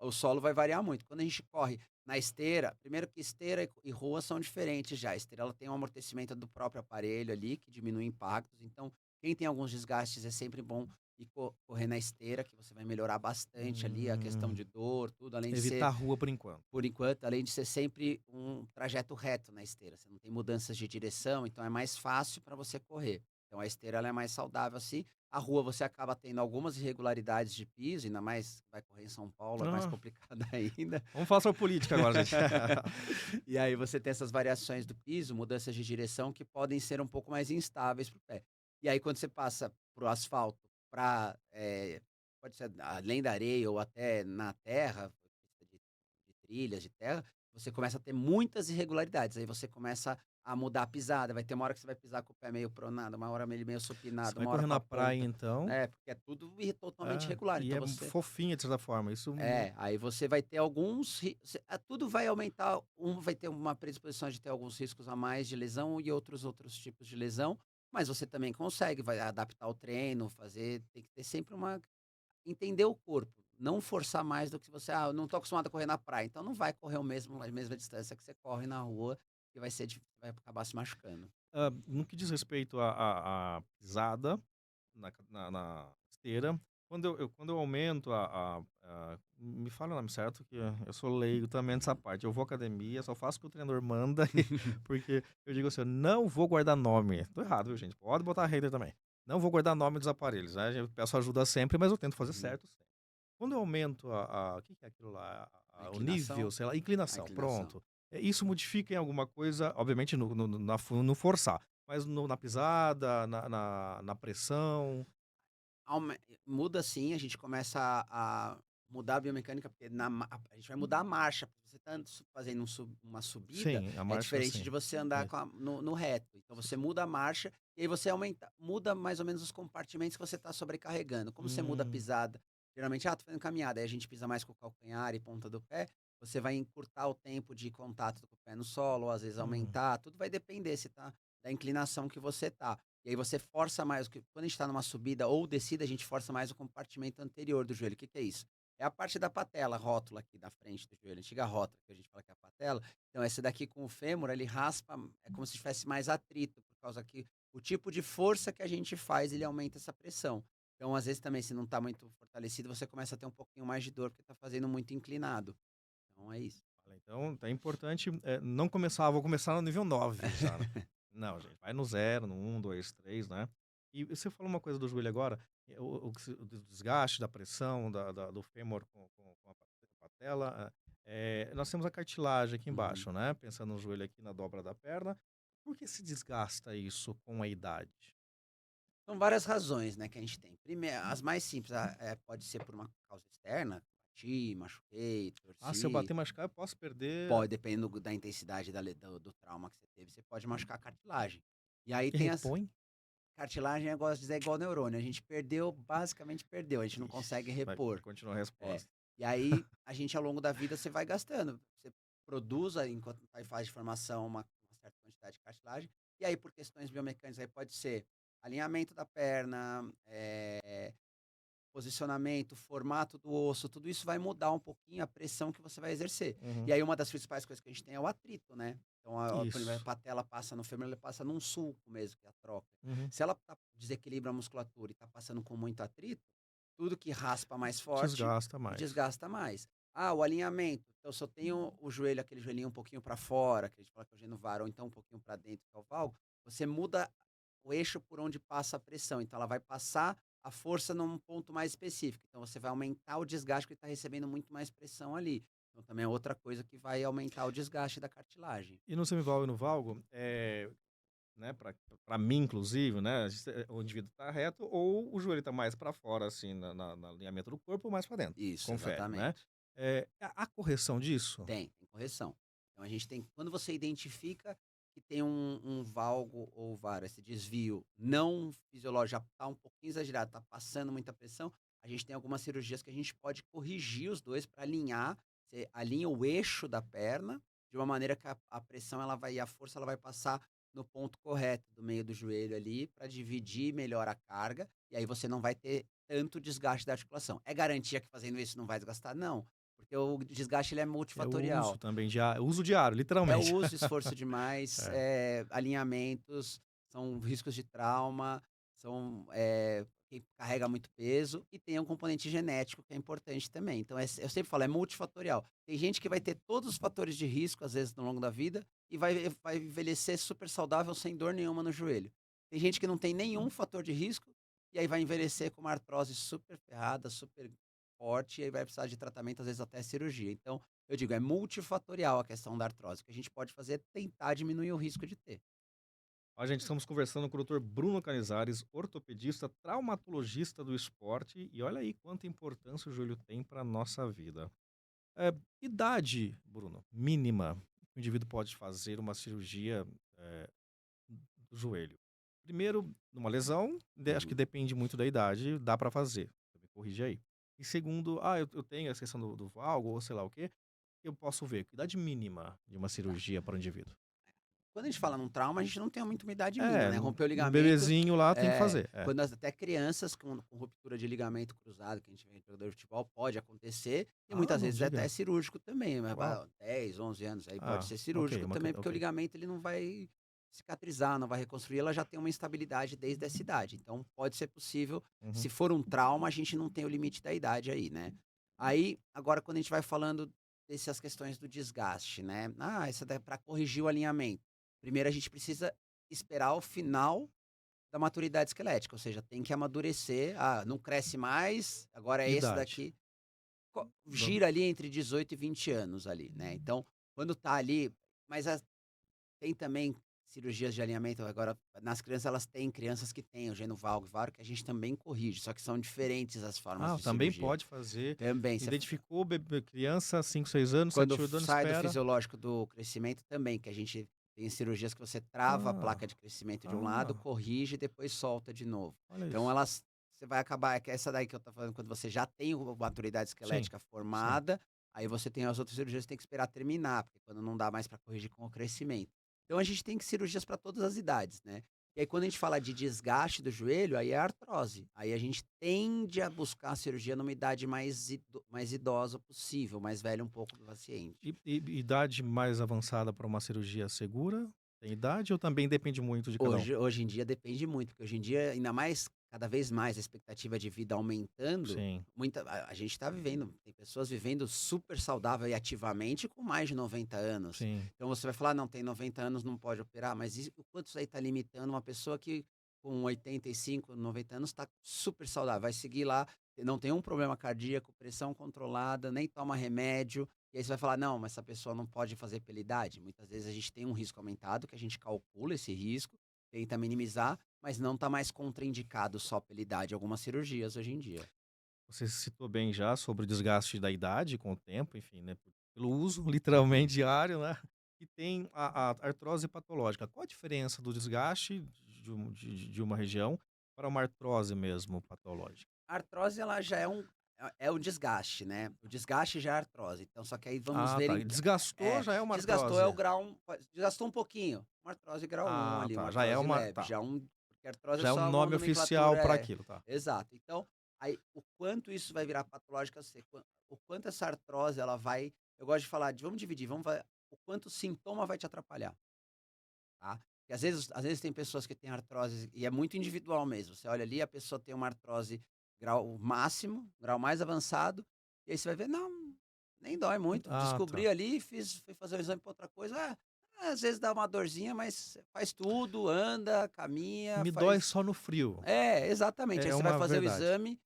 O solo vai variar muito. Quando a gente corre na esteira, primeiro que esteira e rua são diferentes já. A esteira ela tem um amortecimento do próprio aparelho ali, que diminui impactos. Então, quem tem alguns desgastes é sempre bom ir correr na esteira, que você vai melhorar bastante ali a questão Hum, de dor, tudo, além de evitar ser, a rua por enquanto. por enquanto, além de ser sempre um trajeto reto na esteira. Você não tem mudanças de direção, então é mais fácil para você correr. Então a esteira ela é mais saudável assim. A rua você acaba tendo algumas irregularidades de piso, ainda mais vai correr em São Paulo, é mais Ah, complicado ainda. vamos falar sobre política agora, gente. E aí você tem essas variações do piso, mudanças de direção que podem ser um pouco mais instáveis para o pé. E aí quando você passa para o asfalto, para pode ser além da areia ou até na terra, de trilhas de terra, você começa a ter muitas irregularidades. Aí você começa a mudar a pisada. Vai ter uma hora que você vai pisar com o pé meio pronado, uma hora ele meio Você supinado, vai uma hora correr com na a praia, ponta. então, É, porque é tudo totalmente é, irregular. e Então é você. fofinha de certa forma. Isso Aí você vai ter alguns. Tudo vai aumentar. Um vai ter uma predisposição de ter alguns riscos a mais de lesão e outros tipos de lesão. Mas você também consegue, vai adaptar o treino, fazer. Tem que ter sempre uma. Entender o corpo. Não forçar mais do que você. Ah, eu não estou acostumado a correr na praia. Então não vai correr a mesma distância que você corre na rua, que vai ser, vai acabar se machucando. no que diz respeito à pisada na esteira, quando eu aumento me fala o nome certo, que eu sou leigo também nessa parte. Eu vou à academia, só faço o que o treinador manda, porque eu digo assim, eu não vou guardar nome. Tô errado, viu, gente? Pode botar hater também. Não vou guardar nome dos aparelhos, né? Eu peço ajuda sempre, mas eu tento fazer Uhum. certo sempre. Quando eu aumento o que que é aquilo lá? A O nível, inclinação. sei lá, A inclinação, inclinação. pronto. Isso modifica em alguma coisa, obviamente no forçar, mas na pisada, na pressão. Muda sim, a gente começa a mudar a biomecânica, porque a gente vai mudar a marcha. Você está fazendo uma subida, Sim, a é marcha diferente sim. de você andar Isso. no reto. Então você muda a marcha e aí você muda mais ou menos os compartimentos que você está sobrecarregando. Como você muda a Hum, pisada, geralmente, tô fazendo caminhada, aí a gente pisa mais com o calcanhar e ponta do pé, você vai encurtar o tempo de contato com o pé no solo, ou às vezes hum, aumentar, tudo vai depender se tá da inclinação que você tá. E aí você força mais, quando a gente está numa subida ou descida, a gente força mais o compartimento anterior do joelho. O que que é isso? É a parte da patela, a rótula aqui da frente do joelho, a antiga rótula, que a gente fala que é a patela. Então, essa daqui com o fêmur, ele raspa, é como se tivesse mais atrito, por causa que o tipo de força que a gente faz, ele aumenta essa pressão. Então, às vezes também, se não está muito fortalecido, você começa a ter um pouquinho mais de dor, porque está fazendo muito inclinado. Então, é isso. então é importante não começar, vou começar no nível 9 já, né? Não, gente, vai no zero, no 1, 2, 3, né? E você falou uma coisa do joelho agora, o desgaste da pressão do fêmur com a patela. Nós temos a cartilagem aqui Uhum. embaixo, né? Pensando no joelho aqui na dobra da perna. Por que se desgasta isso com a idade? São várias razões, né, que a gente tem. Primeiro, as mais simples, pode ser por uma causa externa, bati, machuquei, Ah, se eu torci. bater e machucar, eu posso perder Pode, dependendo da intensidade do trauma que você teve, você pode machucar a cartilagem. E aí e tem as repõe? cartilagem, eu gosto de dizer, é igual neurônio, a gente perdeu, basicamente perdeu, a gente não consegue Ixi, vai repor. continuar a É. resposta. E aí, a gente ao longo da vida, você vai gastando. Você produz, aí, enquanto está em fase de formação, uma certa quantidade de cartilagem, e aí por questões biomecânicas, aí pode ser alinhamento da perna, posicionamento, formato do osso, tudo isso vai mudar um pouquinho a pressão que você vai exercer. E Uhum. aí uma das principais coisas que a gente tem é o atrito, né. Então por exemplo, a Isso. patela passa no fêmur, ela passa num sulco mesmo, que é a troca. Uhum. Se ela desequilibra a musculatura e tá passando com muito atrito, tudo que raspa mais forte, Desgasta mais. desgasta mais. Ah, o alinhamento, então se eu tenho o joelho, aquele joelhinho um pouquinho para fora, que a gente fala que é o genivar, ou então um pouquinho para dentro, que é o valgo, você muda o eixo por onde passa a pressão, então ela vai passar a força num ponto mais específico. Então você vai aumentar o desgaste, porque está recebendo muito mais pressão ali. Então também é outra coisa que vai aumentar o desgaste da cartilagem. E no semivalgo e no valgo, né, para mim inclusive, né, o indivíduo tá reto ou o joelho tá mais para fora, assim, na alinhamento do corpo ou mais para dentro. Isso, Confere, né. exatamente. Há correção disso? Tem correção. Então a gente tem, quando você identifica que tem um valgo ou vara, esse desvio não fisiológico, já está um pouquinho exagerado, está passando muita pressão, a gente tem algumas cirurgias que a gente pode corrigir os dois para alinhar, você alinha o eixo da perna de uma maneira que a pressão ela vai, a força ela vai passar no ponto correto do meio do joelho ali para dividir melhor a carga e aí você não vai ter tanto desgaste da articulação. É garantia que fazendo isso não vai desgastar? Não, porque o desgaste ele é É o uso multifatorial. também uso diário, É o literalmente. uso, esforço demais, É. alinhamentos, são riscos de trauma, são, quem carrega muito peso e tem um componente genético que é importante também. Então eu sempre falo, é multifatorial. Tem gente que vai ter todos os fatores de risco, às vezes, ao longo da vida e vai envelhecer super saudável, sem dor nenhuma no joelho. Tem gente que não tem nenhum fator de risco e aí vai envelhecer com uma artrose super ferrada, super forte e aí vai precisar de tratamento, às vezes até cirurgia. Então eu digo, é multifatorial a questão da artrose. O que a gente pode fazer é tentar diminuir o risco de ter. A gente estamos conversando com o doutor Bruno Canizares, ortopedista, traumatologista do esporte, e olha aí quanta importância o joelho tem para nossa vida. Idade, Bruno, mínima, o indivíduo pode fazer uma cirurgia eh, do joelho. Primeiro, numa lesão, acho que Uhum. depende muito da idade, dá para fazer. Você me corrige aí. E segundo, eu tenho a questão do valgo, ou sei lá o quê, eu posso ver. Que idade mínima de uma Tá. cirurgia para o indivíduo? Quando a gente fala num trauma, a gente não tem muito uma idade mínima, É, né? Romper o um ligamento, bebezinho lá tem que fazer. quando até crianças com ruptura de ligamento cruzado, que a gente vê em jogador de futebol, pode acontecer, e Ah, muitas não vezes é até diga. cirúrgico também, mas Uau. 10, 11 anos, aí pode Ah, ser ok, cirúrgico também, porque o ok. ligamento ele não vai cicatrizar, não vai reconstruir, ela já tem uma instabilidade desde essa idade. Então pode ser possível, Uhum. se for um trauma, a gente não tem o limite da idade aí, né? Aí, agora quando a gente vai falando dessas questões do desgaste, né? Ah, isso é para corrigir o alinhamento. Primeiro a gente precisa esperar o final da maturidade esquelética, ou seja, tem que amadurecer. Ah, não cresce mais, agora é esse Idade. daqui. Não- Gira ali entre 18 e 20 anos ali, né? Então, quando tá ali, mas tem também cirurgias de alinhamento agora nas crianças, elas têm crianças que têm o geno valgo que a gente também corrige, só que são diferentes as formas Ah, de também cirurgia. pode fazer. Também, você Identificou criança, 5, 6 anos, quando 7, 8 anos, sai do espera. fisiológico do crescimento também, que a gente tem cirurgias que você trava a Ah, placa de crescimento de um lado, ah, corrige e depois solta de novo. olha Então isso. elas você vai acabar que essa daí que eu tô falando, quando você já tem a maturidade Sim, esquelética sim. formada, aí você tem as outras cirurgias que tem que esperar terminar, porque quando não dá mais para corrigir com o crescimento. Então a gente tem que cirurgias para todas as idades, né. E aí quando a gente fala de desgaste do joelho, aí é artrose. Aí a gente tende a buscar a cirurgia numa idade mais idosa possível, mais velha um pouco do paciente. E idade mais avançada para uma cirurgia segura? Tem idade ou também depende muito de cada um? Hoje em dia depende muito, porque hoje em dia, ainda mais cada vez mais a expectativa de vida aumentando, Sim, a gente está vivendo, tem pessoas vivendo super saudável e ativamente com mais de 90 anos. sim. Então você vai falar: "Não, tem 90 anos, não pode operar", mas o quanto isso aí está limitando uma pessoa que com 85, 90 anos está super saudável, vai seguir lá, não tem um problema cardíaco, pressão controlada, nem toma remédio, e aí você vai falar: "Não, mas essa pessoa não pode fazer pela idade". Muitas vezes a gente tem um risco aumentado, que a gente calcula esse risco, tenta minimizar, mas não está mais contraindicado só pela idade, algumas cirurgias hoje em dia. Você citou bem já sobre o desgaste da idade com o tempo, enfim, né, pelo uso literalmente diário, né, e tem a artrose patológica. Qual a diferença do desgaste de uma região para uma artrose mesmo patológica? A artrose ela já é um desgaste, né, o desgaste já é artrose, então só que aí vamos Ah, ver tá, e desgastou já é uma desgastou é o artrose. grau 1, desgastou um pouquinho, uma artrose grau 1 Ah, ali, uma tá, já é artrose uma leve, tá, porque artrose é já é um só uma nome oficial nomenclatura para aquilo, tá. exato. Então, aí o quanto isso vai virar patológico, eu sei, o quanto essa artrose ela vai eu gosto de falar de vamos dividir, vamos va o quanto o sintoma vai te atrapalhar. Tá? Porque às vezes tem pessoas que têm artrose e é muito individual mesmo. Você olha ali, a pessoa tem uma artrose grau máximo, grau mais avançado, e aí você vai ver, não, nem dói muito. Ah, Descobri tá. ali, fui fazer o exame para outra coisa. Às vezes dá uma dorzinha, mas faz tudo, anda, caminha, Me dói faz. só no frio. É, exatamente. Aí É você vai uma fazer o verdade. exame,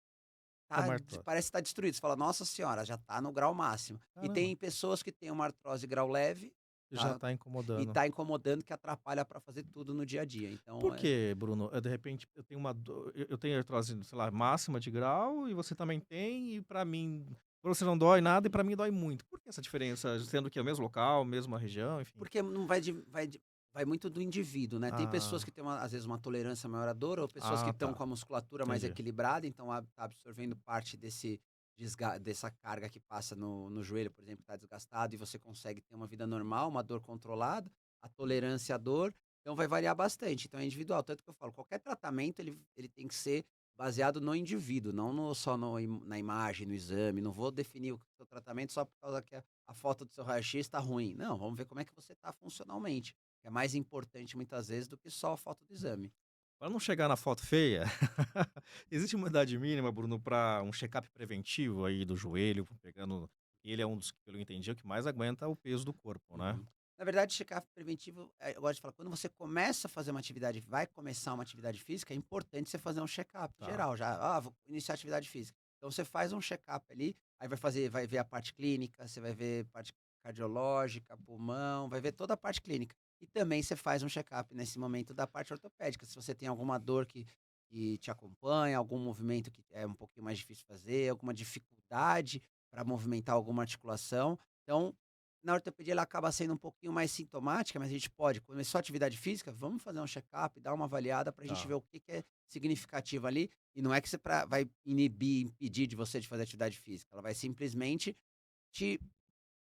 É uma artrose. parece que tá destruído. Você fala, nossa senhora, já tá no grau máximo. E Caramba, tem pessoas que têm uma artrose grau leve, já tá? tá E incomodando. tá incomodando que atrapalha para fazer tudo no dia a dia. Então, Por que, Bruno? De repente, eu tenho uma do eu tenho artrose, sei lá, máxima de grau e você também tem, e pra você não dói nada e pra mim dói muito. Por que essa diferença, sendo que é o mesmo local, mesma região, enfim? porque não vai muito do indivíduo, né. Tem pessoas Ah, que têm às vezes uma tolerância maior à dor, ou pessoas que estão tá, com a musculatura mais entendi. equilibrada, então tá absorvendo parte dessa carga que passa no joelho, por exemplo, que tá desgastado e você consegue ter uma vida normal, uma dor controlada, a tolerância à dor, então vai variar bastante, então é individual. Tanto que eu falo, qualquer tratamento ele tem que ser baseado no indivíduo, não só na imagem, no exame, não vou definir o seu tratamento só por causa que a foto do seu raio-x está ruim. Não, vamos ver como é que você está funcionalmente, que é mais importante muitas vezes do que só a foto do exame. Pra não chegar na foto feia, existe uma idade mínima, Bruno, pra um check-up preventivo aí do joelho, pegando ele é um dos que, pelo que eu entendi, é o que mais aguenta o peso do corpo, né? Uhum. Na verdade, check-up preventivo, eu gosto de falar, quando você começa a fazer uma atividade, vai começar uma atividade física, é importante você fazer um check-up Tá. geral, já, vou iniciar atividade física. Então você faz um check-up ali, aí vai ver a parte clínica, você vai ver parte cardiológica, pulmão, vai ver toda a parte clínica. E também você faz um check-up nesse momento da parte ortopédica, se você tem alguma dor que te acompanha, algum movimento que é um pouquinho mais difícil de fazer, alguma dificuldade, para movimentar alguma articulação. Então, na ortopedia ela acaba sendo um pouquinho mais sintomática, mas a gente pode, começou a atividade física, vamos fazer um check-up, dar uma avaliada para a gente Tá. ver o que é significativo ali. E não é que vai impedir de você de fazer atividade física. Ela vai simplesmente te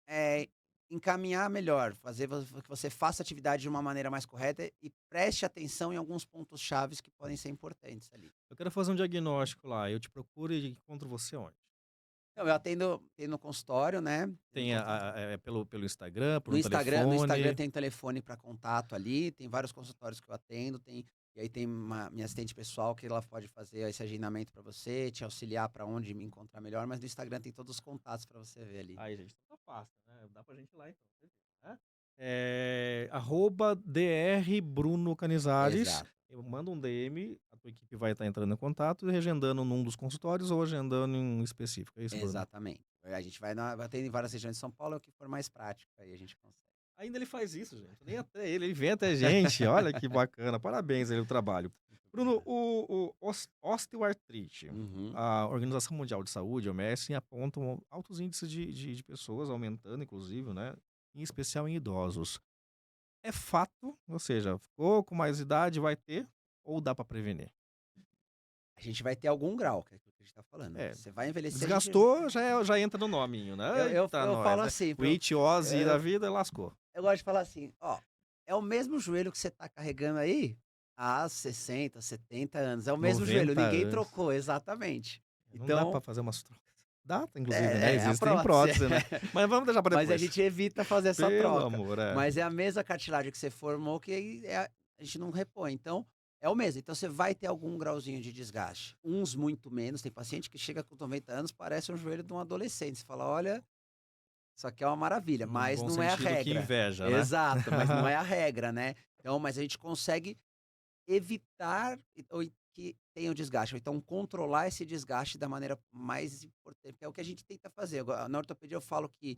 eh, encaminhar melhor, fazer que você faça a atividade de uma maneira mais correta e preste atenção em alguns pontos chaves que podem ser importantes ali. Eu quero fazer um diagnóstico lá, eu te procuro e encontro você onde? Então, eu atendo no consultório, né? Tem pelo Instagram, por No um Instagram telefone? tem telefone para contato ali, tem vários consultórios que eu atendo, e aí tem minha assistente pessoal que ela pode fazer esse agendamento para você, te auxiliar para onde me encontrar melhor, mas no Instagram tem todos os contatos para você ver ali. Aí, gente, então tá fácil, né? Dá pra gente ir lá então, né? @Dr. Bruno Canizares. Exato, Eu mando um DM, a tua equipe vai estar entrando em contato e agendando num dos consultórios ou agendando em um específico. É isso, Bruno? exatamente. A gente vai ter em várias regiões de São Paulo, é o que for mais prático, aí a gente consegue. Ainda ele faz isso, gente. Nem até ele vem até a gente. Olha que bacana. Parabéns aí pelo trabalho. Muito Bruno, obrigado. osteoartrite. Uhum. A Organização Mundial de Saúde, a OMS, apontam altos índices de pessoas aumentando, inclusive, né? Em especial em idosos. É fato, ou seja, ficou com mais idade, vai ter, ou dá pra prevenir? A gente vai ter algum grau, que é aquilo que a gente tá falando. É, Você vai envelhecer, a gente. desgastou, já entra no nominho, Eu, né? eu, Eita, eu nós, falo né? assim, O itiose da eu, vida lascou. eu gosto de falar assim, ó, é o mesmo joelho que você tá carregando aí há 60, 70 anos. É o mesmo joelho, 90 ninguém anos. trocou, exatamente. Não dá pra Então, fazer umas trocas. Dá, inclusive, né? a Existem prótese. próteses, né? Mas vamos deixar pra Mas a depois. gente evita fazer essa Pelo troca. amor, Mas é a mesma cartilagem que você formou que a gente não repõe. Então, é o mesmo. Então, você vai ter algum grauzinho de desgaste. Uns muito menos. Tem paciente que chega com 90 anos, parece um joelho de um adolescente. Você fala, olha, isso aqui é uma maravilha, Num mas bom não é a sentido, que regra. inveja, né? Exato, mas não é a regra, né? Então, mas a gente consegue evitar que tenha o desgaste, ou então controlar esse desgaste da maneira mais importante, que é o que a gente tenta fazer. Agora, na ortopedia eu falo que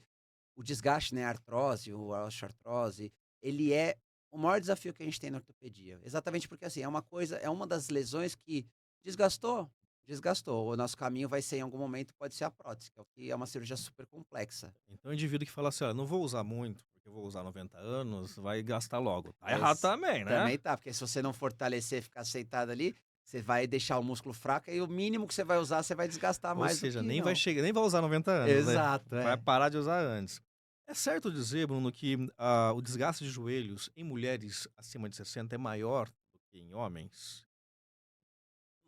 o desgaste, né, a artrose, a osteoartrose, ele é o maior desafio que a gente tem na ortopedia. Exatamente porque, assim, é uma das lesões que desgastou, desgastou. O nosso caminho vai ser, em algum momento, pode ser a prótese, que é o que é uma cirurgia super complexa. Então, o indivíduo que fala assim, olha, não vou usar muito, porque eu vou usar 90 anos, vai gastar logo. Tá errado Mas também, né? também tá, porque se você não fortalecer, ficar sentado ali, você vai deixar o músculo fraco e o mínimo que você vai usar, você vai desgastar Ou mais do seja, que nem vai não. chegar, nem vai usar 90 anos, né? Exato, Vai é. parar de usar antes. É certo dizer, Bruno, que o desgaste de joelhos em mulheres acima de 60 é maior do que em homens?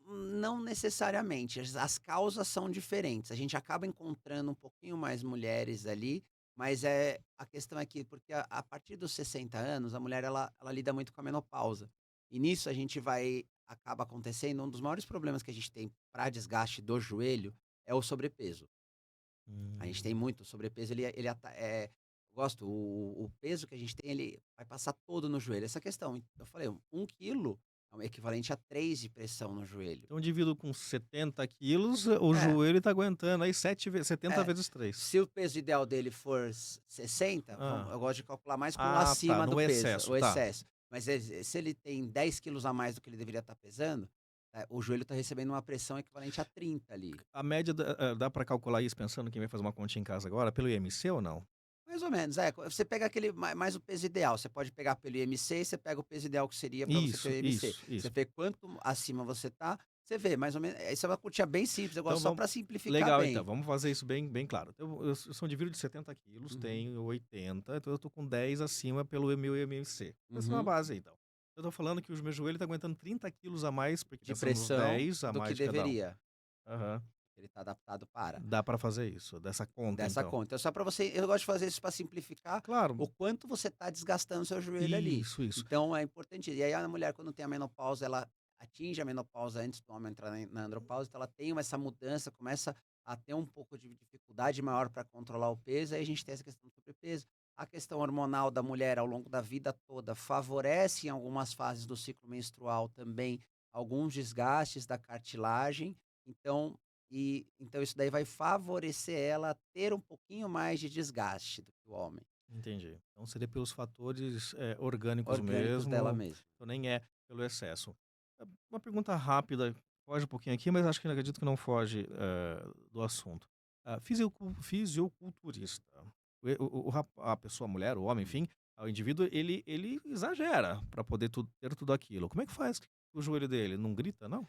Não necessariamente, as causas são diferentes. A gente acaba encontrando um pouquinho mais mulheres ali, mas a questão é que porque a partir dos 60 anos, a mulher ela lida muito com a menopausa. E nisso a gente acaba acontecendo um dos maiores problemas que a gente tem para desgaste do joelho é o sobrepeso. A gente tem Hum, muito sobrepeso, eu gosto, o peso que a gente tem, ele vai passar todo no joelho. Essa questão, eu falei, 1 quilo é o equivalente a 3 de pressão no joelho. Então, um indivíduo com 70 quilos, o É, joelho tá aguentando aí 70 é. vezes 3. Se o peso ideal dele for 60, Ah, eu gosto de calcular mais com o tá, acima do no peso, excesso, o tá. excesso. Mas se ele tem 10 quilos a mais do que ele deveria estar pesando, o joelho está recebendo uma pressão equivalente a 30 ali. A média, dá pra calcular isso pensando quem vai fazer uma continha em casa agora, pelo IMC ou não? Mais ou menos, você pega aquele mais o peso ideal, você pode pegar pelo IMC e você pega o peso ideal que seria para você ter o Isso, IMC. isso, Você isso. vê quanto acima você tá, você vê mais ou menos, isso é uma continha bem simples, eu Então gosto só vamos para simplificar legal então, bem. vamos fazer isso bem claro. Eu sou um indivíduo de 70 quilos, Uhum, tenho 80, então eu tô com 10 acima pelo meu IMC. Essa é uma uhum. base aí então. Eu tô falando que o meu joelho tá aguentando 30 quilos a mais, porque De pensando nos pressão 10 a do que mais de cada um. deveria, Aham. ele tá adaptado para. Dá pra fazer isso, dessa conta Dessa então. conta. Então, só para você, eu gosto de fazer isso para simplificar Claro, o quanto você está desgastando seu joelho ali. isso. Então é importante. E aí a mulher, quando tem a menopausa, ela atinge a menopausa antes do homem entrar na andropausa, então ela tem essa mudança, começa a ter um pouco de dificuldade maior para controlar o peso, aí a gente tem essa questão do sobrepeso. A questão hormonal da mulher ao longo da vida toda favorece em algumas fases do ciclo menstrual também alguns desgastes da cartilagem. Então, então isso daí vai favorecer ela a ter um pouquinho mais de desgaste do que o homem, Entendi. Então seria pelos fatores, orgânicos orgânicos dela mesmo, mesmo. então nem é pelo excesso. Uma pergunta rápida, foge um pouquinho aqui, mas acho que acredito que não foge, do assunto. fisiculturista. A pessoa, a mulher, o homem, Hum. enfim, o indivíduo, ele exagera para poder ter tudo aquilo. Como é que faz o joelho dele? Não grita, não?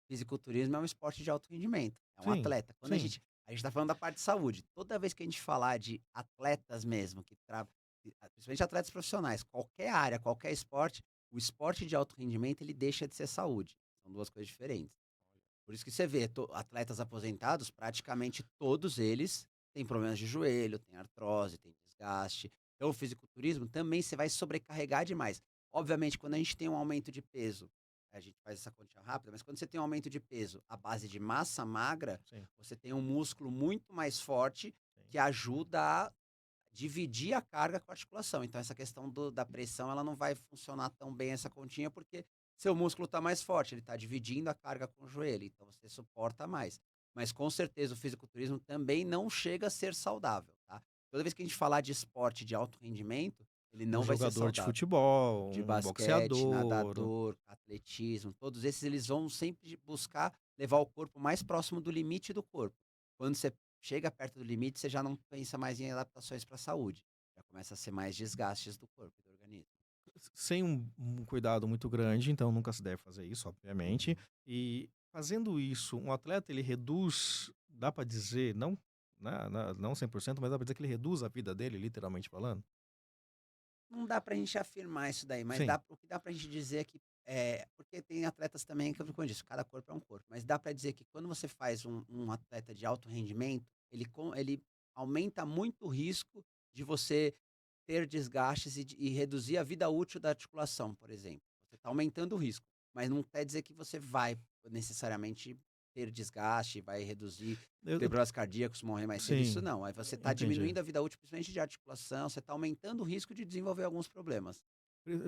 Fisiculturismo é um esporte de alto rendimento, é um Sim, atleta. Quando a sim, gente a gente tá falando da parte de saúde, toda vez que a gente falar de atletas mesmo, principalmente atletas profissionais, qualquer área, qualquer esporte, o esporte de alto rendimento, ele deixa de ser saúde, são 2 coisas diferentes. Por isso que você vê atletas aposentados, praticamente todos eles têm problemas de joelho, têm artrose, têm desgaste. Então o fisiculturismo também você vai sobrecarregar demais. Obviamente, quando a gente tem um aumento de peso, a gente faz essa continha rápida, mas quando você tem um aumento de peso à base de massa magra, sim, você tem um músculo muito mais forte sim. que ajuda a dividir a carga com a articulação. Então essa questão da pressão, ela não vai funcionar tão bem essa continha, porque seu músculo está mais forte, ele está dividindo a carga com o joelho, então você suporta mais. Mas com certeza o fisiculturismo também não chega a ser saudável, tá? Toda vez que a gente falar de esporte de alto rendimento, ele Um não vai ser jogador de saudável. futebol, De um basquete, boxeador. nadador, atletismo, todos esses eles vão sempre buscar levar o corpo mais próximo do limite do corpo. Quando você chega perto do limite, você já não pensa mais em adaptações para a saúde. Já começa a ser mais desgastes do corpo e do organismo. Sem um cuidado muito grande, então nunca se deve fazer isso, obviamente. E fazendo isso, um atleta ele reduz, dá para dizer, não 100%, mas dá para dizer que ele reduz a vida dele, literalmente falando? Não dá pra gente afirmar isso daí, mas Sim, o que dá pra gente dizer é que, porque tem atletas também que, como eu disse, cada corpo é um corpo, mas dá pra dizer que quando você faz um atleta de alto rendimento, ele aumenta muito o risco de você ter desgastes e reduzir a vida útil da articulação, por exemplo. Você está aumentando o risco, mas não quer dizer que você vai necessariamente ter desgaste, vai reduzir, eu ter problemas cardíacos, morrer mais cedo, isso sim, não. Aí você está entendi. diminuindo a vida útil, principalmente de articulação, você está aumentando o risco de desenvolver alguns problemas.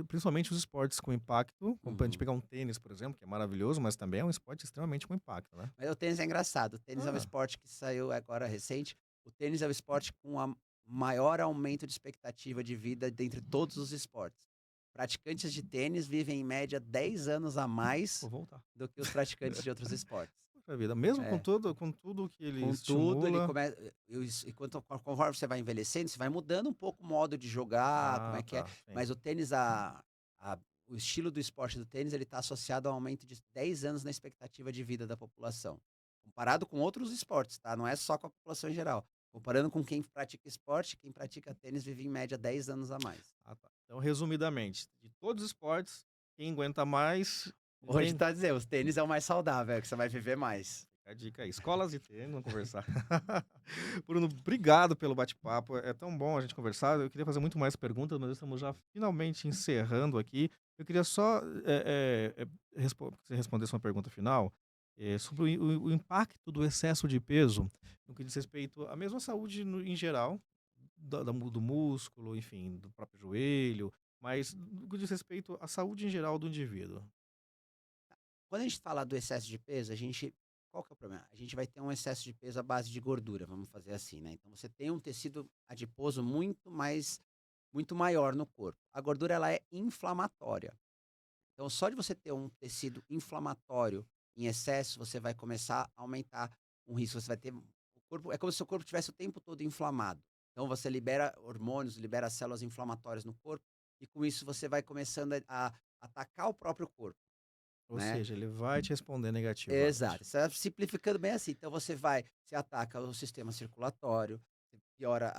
Principalmente os esportes com impacto, como pra gente Uhum. pegar um tênis, por exemplo, que é maravilhoso, mas também é um esporte extremamente com impacto, né? Mas o tênis é engraçado, o tênis é um Ah, esporte que saiu agora recente, o tênis é o esporte com a maior aumento de expectativa de vida dentre todos os esportes. Praticantes de tênis vivem em média 10 anos a mais vou voltar. do que os praticantes de outros esportes. Poxa vida, mesmo É. com tudo que ele Com tudo, ele estimula. começa. Conforme você vai envelhecendo, você vai mudando um pouco o modo de jogar, como é Ah, que é. tá, sim. Mas o tênis, o estilo do esporte do tênis, ele está associado ao aumento de 10 anos na expectativa de vida da população. Comparado com outros esportes, tá? Não é só com a população em geral. Comparando com quem pratica esporte, quem pratica tênis vive em média 10 anos a mais. Ah, tá. Então, resumidamente, de todos os esportes, quem aguenta mais Hoje tem. tá dizendo, os tênis é o mais saudável, é que você vai viver mais. Fica a dica aí. Escolas de tênis, vamos conversar. Bruno, obrigado pelo bate-papo. É tão bom a gente conversar. Eu queria fazer muito mais perguntas, mas estamos já finalmente encerrando aqui. Eu queria só que você respondesse uma pergunta final sobre o impacto do excesso de peso no que diz respeito à mesma saúde em geral, do músculo, enfim, do próprio joelho, mas no que diz respeito à saúde em geral do indivíduo. Quando a gente fala do excesso de peso, qual que é o problema? A gente vai ter um excesso de peso à base de gordura, vamos fazer assim, né? Então você tem um tecido adiposo muito maior no corpo. A gordura ela é inflamatória. Então só de você ter um tecido inflamatório em excesso, você vai começar a aumentar um risco, você vai ter o corpo é como se o seu corpo tivesse o tempo todo inflamado. Então você libera hormônios, libera células inflamatórias no corpo e com isso você vai começando a atacar o próprio corpo, Ou né? seja, ele vai te responder Exato, negativamente. isso é simplificando bem assim, então você ataca o sistema circulatório, você piora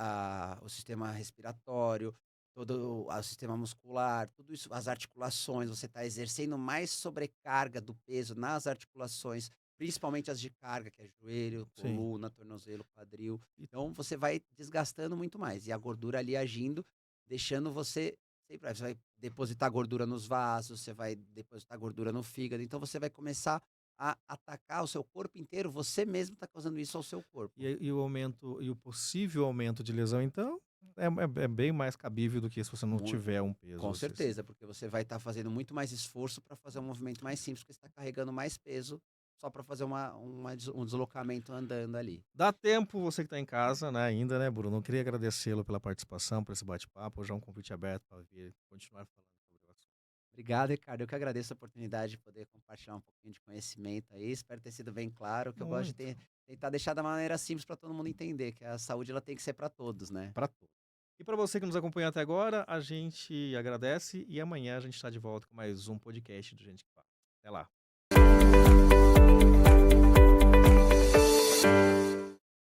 o sistema respiratório, todo o sistema muscular, tudo isso, as articulações, você está exercendo mais sobrecarga do peso nas articulações, principalmente as de carga, que é joelho, Sim. coluna, tornozelo, quadril. E Então você vai desgastando muito mais, e a gordura ali agindo, deixando você vai depositar gordura nos vasos, você vai depositar gordura no fígado, então você vai começar a atacar o seu corpo inteiro, você mesmo está causando isso ao seu corpo. o aumento e o possível aumento de lesão, então, é bem mais cabível do que se você não Mui tiver um peso com excessivo. certeza, porque você vai estar fazendo muito mais esforço para fazer um movimento mais simples, porque você está carregando mais peso só para fazer um deslocamento andando ali. Dá tempo, você que está em casa, né, ainda, né, Bruno? Eu queria agradecê-lo pela participação, por esse bate-papo. Já é um convite aberto para vir continuar falando sobre o assunto. Obrigado, Ricardo. Eu que agradeço a oportunidade de poder compartilhar um pouquinho de conhecimento aí. Espero ter sido bem claro, que eu gosto de Muito. tentar deixar da maneira simples para todo mundo entender, que a saúde ela tem que ser para todos, né? Para todos. E para você que nos acompanha até agora, a gente agradece e amanhã a gente está de volta com mais um podcast do Gente que Fala. Até lá.